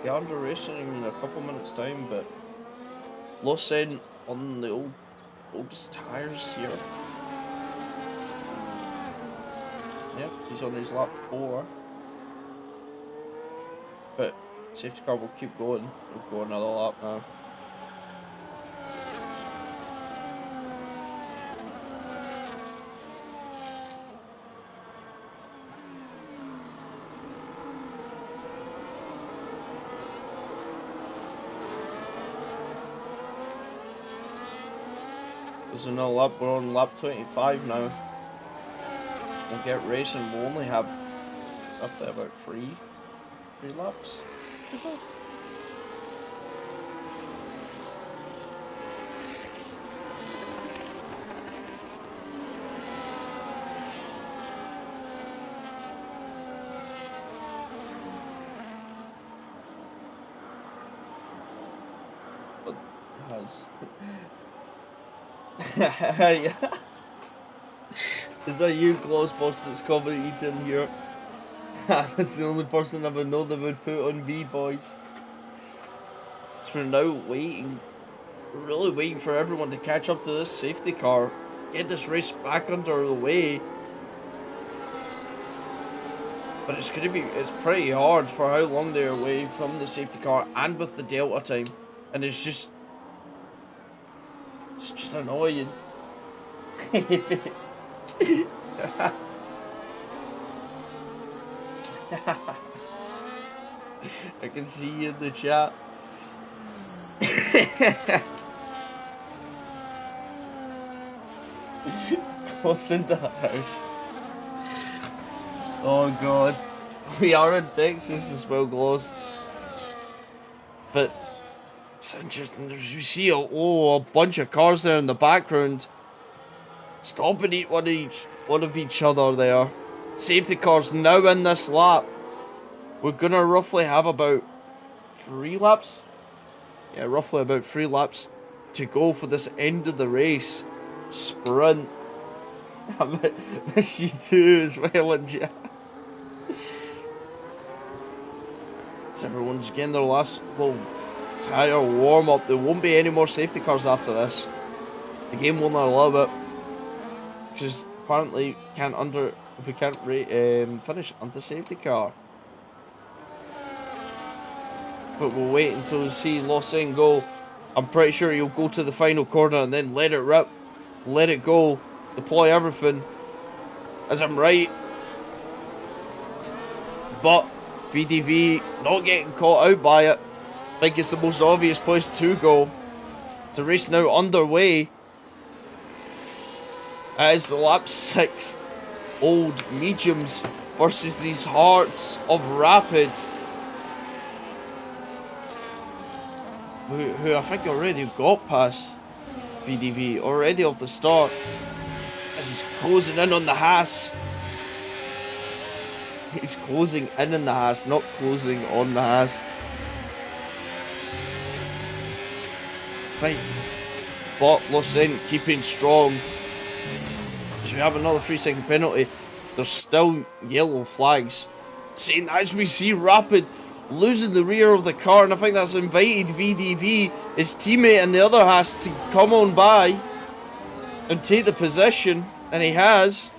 In a couple minutes time, but Lawson on the oldest tyres here. Yep, he's on his lap 4. But safety car will keep going. We'll go another lap now. There's another lap. We're on lap 25 now. We'll get racing. We'll only have up to about three laps to go. But it has. Yeah. Is that you, Glossboss, that's commentating here? That's the only person I would know that would put on B, boys. So we're now really waiting for everyone to catch up to this safety car, get this race back under the way. But it's pretty hard for how long they're away from the safety car and with the delta time. And it's just annoying. I can see you in the chat. What's in the house? Oh god. We are in Texas as well, Gloss. But it's interesting. You see a bunch of cars there in the background, stopping one of each other there. Safety cars now in this lap. We're gonna roughly have about 3 laps. Yeah, roughly about 3 laps to go for this end of the race sprint. I miss you too as well, and yeah. So everyone's getting their last tyre warm up. There won't be any more safety cars after this. The game won't allow it, because apparently we can't finish under safety car. But we'll wait until we see Lawson go. I'm pretty sure he'll go to the final corner and then let it rip, let it go, deploy everything, as I'm right. But BDV not getting caught out by it. I think it's the most obvious place to go. It's a race now underway. As the lap 6 old mediums versus these hearts of rapid. who I think already got past VDV already off the start, as he's closing in on the Haas. He's closing in the Haas, not closing on the Haas. Right, but Lawson keeping strong. As we have another 3-second penalty, there's still yellow flags. Saying as we see Rapid losing the rear of the car, and I think that's invited VDV, his teammate and the other has to come on by and take the position, and he has.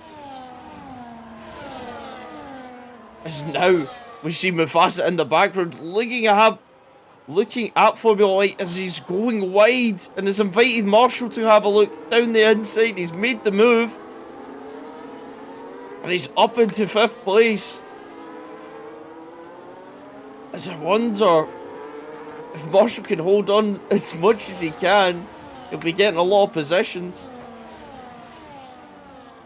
As now we see Mufasa in the background looking at Formula Light as he's going wide, and has invited Marshall to have a look down the inside. He's made the move, and he's up into 5th place. As I wonder if Marshall can hold on as much as he can, he'll be getting a lot of positions.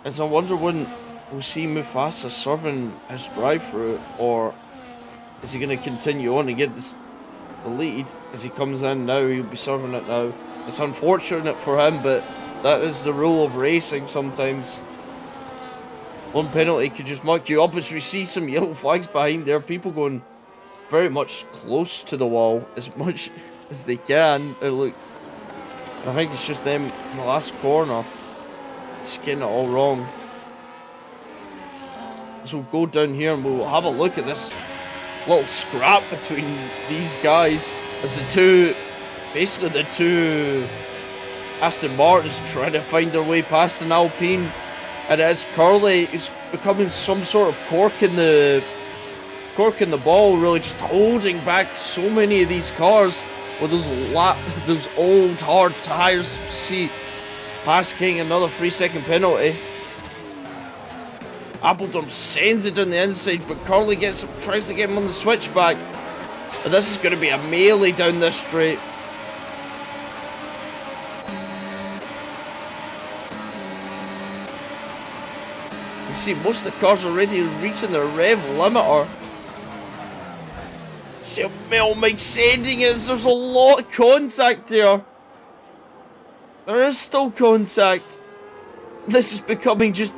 As I wonder when we'll see Mufasa serving his drive through, or is he going to continue on and get the lead as he comes in now? He'll be serving it now. It's unfortunate for him, but that is the rule of racing sometimes. One penalty could just muck you up, as we see some yellow flags behind there. People going very much close to the wall as much as they can, it looks. And I think it's just them in the last corner just getting it all wrong. So we'll go down here and we'll have a look at this little scrap between these guys, as basically the two Aston Martins trying to find their way past an Alpine, and as Curly is becoming some sort of cork in the ball, really just holding back so many of these cars with those old hard tyres. See, Haas getting another 3-second penalty. Appledorn sends it down the inside, but Curly tries to get him on the switchback. And this is going to be a melee down this straight. You see, most of the cars already reaching their rev limiter. See, Mike sending it. There's a lot of contact there. There is still contact. This is becoming just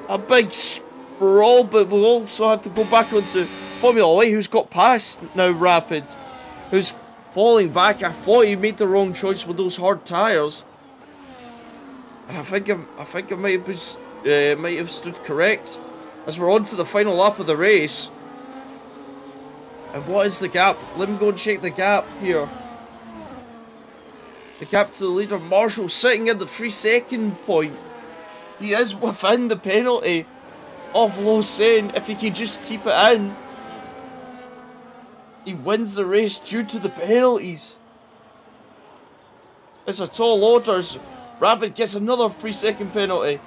a big sprawl, but we'll also have to go back onto Formula Light, who's got past now Rapid, who's falling back. I thought he made the wrong choice with those hard tyres, and I think I might have stood correct, as we're on to the final lap of the race. And what is the gap? Let me go and check the gap here. The gap to the leader, Marshall, sitting at the 3-second point. He is within the penalty of Lausanne. If he can just keep it in, he wins the race due to the penalties. It's a tall order. Rapid gets another 3-second penalty.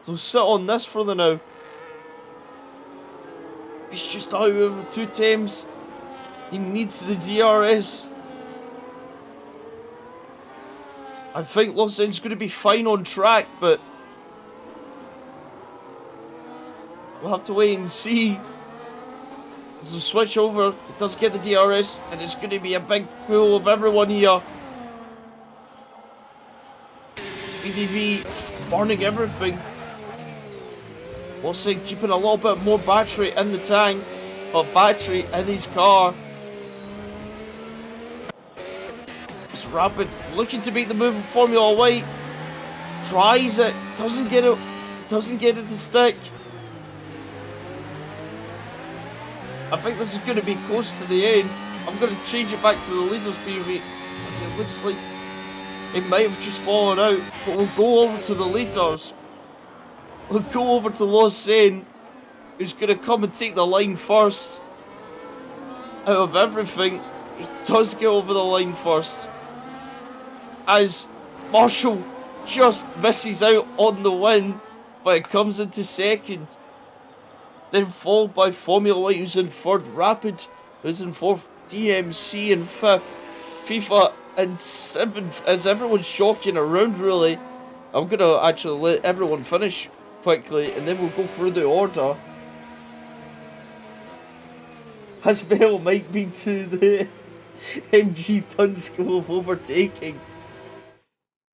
So sit on this for the now. He's just out over 2 times. He needs the DRS. I think Lausaine's going to be fine on track, but we'll have to wait and see. So switch over, it does get the DRS, and it's going to be a big pull of everyone here. VDV burning everything. Lausanne keeping a little bit more battery in the tank, but battery in his car. It's Rapid looking to beat the move in Formula White. Tries it, doesn't get it to stick. I think this is going to be close to the end. I'm going to change it back to the leaders PV, as it looks like it might have just fallen out. But we'll go over to the leaders. We'll go over to Lausanne, who's going to come and take the line first. Out of everything, he does get over the line first, as Marshall just misses out on the win, but it comes into second. Then followed by Formula White, who's in third, Rapid, who's in fourth, DMC in fifth, FIFA in seventh, as everyone's jockeying around really. I'm going to actually let everyone finish quickly, and then we'll go through the order. As Mel might be to MG Dunn's goal of overtaking.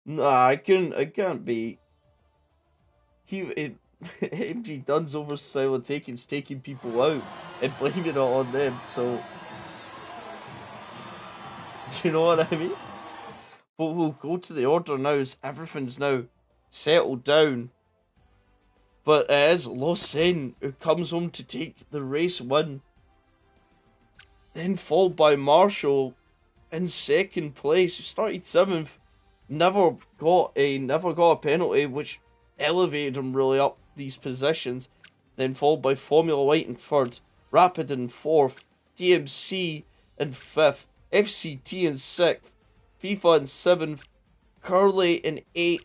Nah, I can't be. MG Dunn's overtaking's taking people out and blaming it on them. So, do you know what I mean? But we'll go to the order now as everything's now settled down. But it is Lawson who comes home to take the race win. Then followed by Marshall in second place, who started 7th. Never got a penalty, which elevated him really up these positions. Then followed by Formula White in 3rd, Rapid in 4th, DMC in 5th, FCT in 6th, FIFA in 7th, Curly in 8th,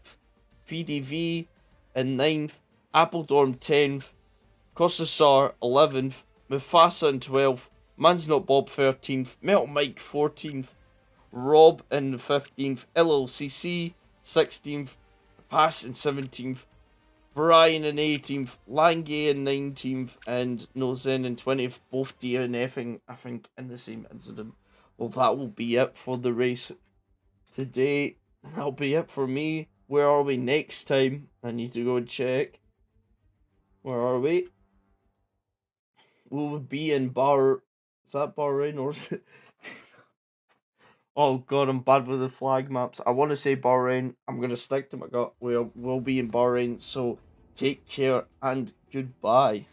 VDV in 9th, Appledorn 10th, Kossasar 11th, Mufasa in 12th, Man's Not Bob 13th, Metal Mike 14th, Rob in 15th, LLCC 16th, Pass in 17th, Brian in 18th, Lange in 19th, and Nozen in 20th, both DNFing, I think, in the same incident. Well, that will be it for the race today. That'll be it for me. Where are we next time? I need to go and check. Where are we? Will we be in Is that Bahrain or is it? Oh god, I'm bad with the flag maps. I want to say Bahrain. I'm gonna stick to my gut. We'll be in Bahrain. So take care and goodbye.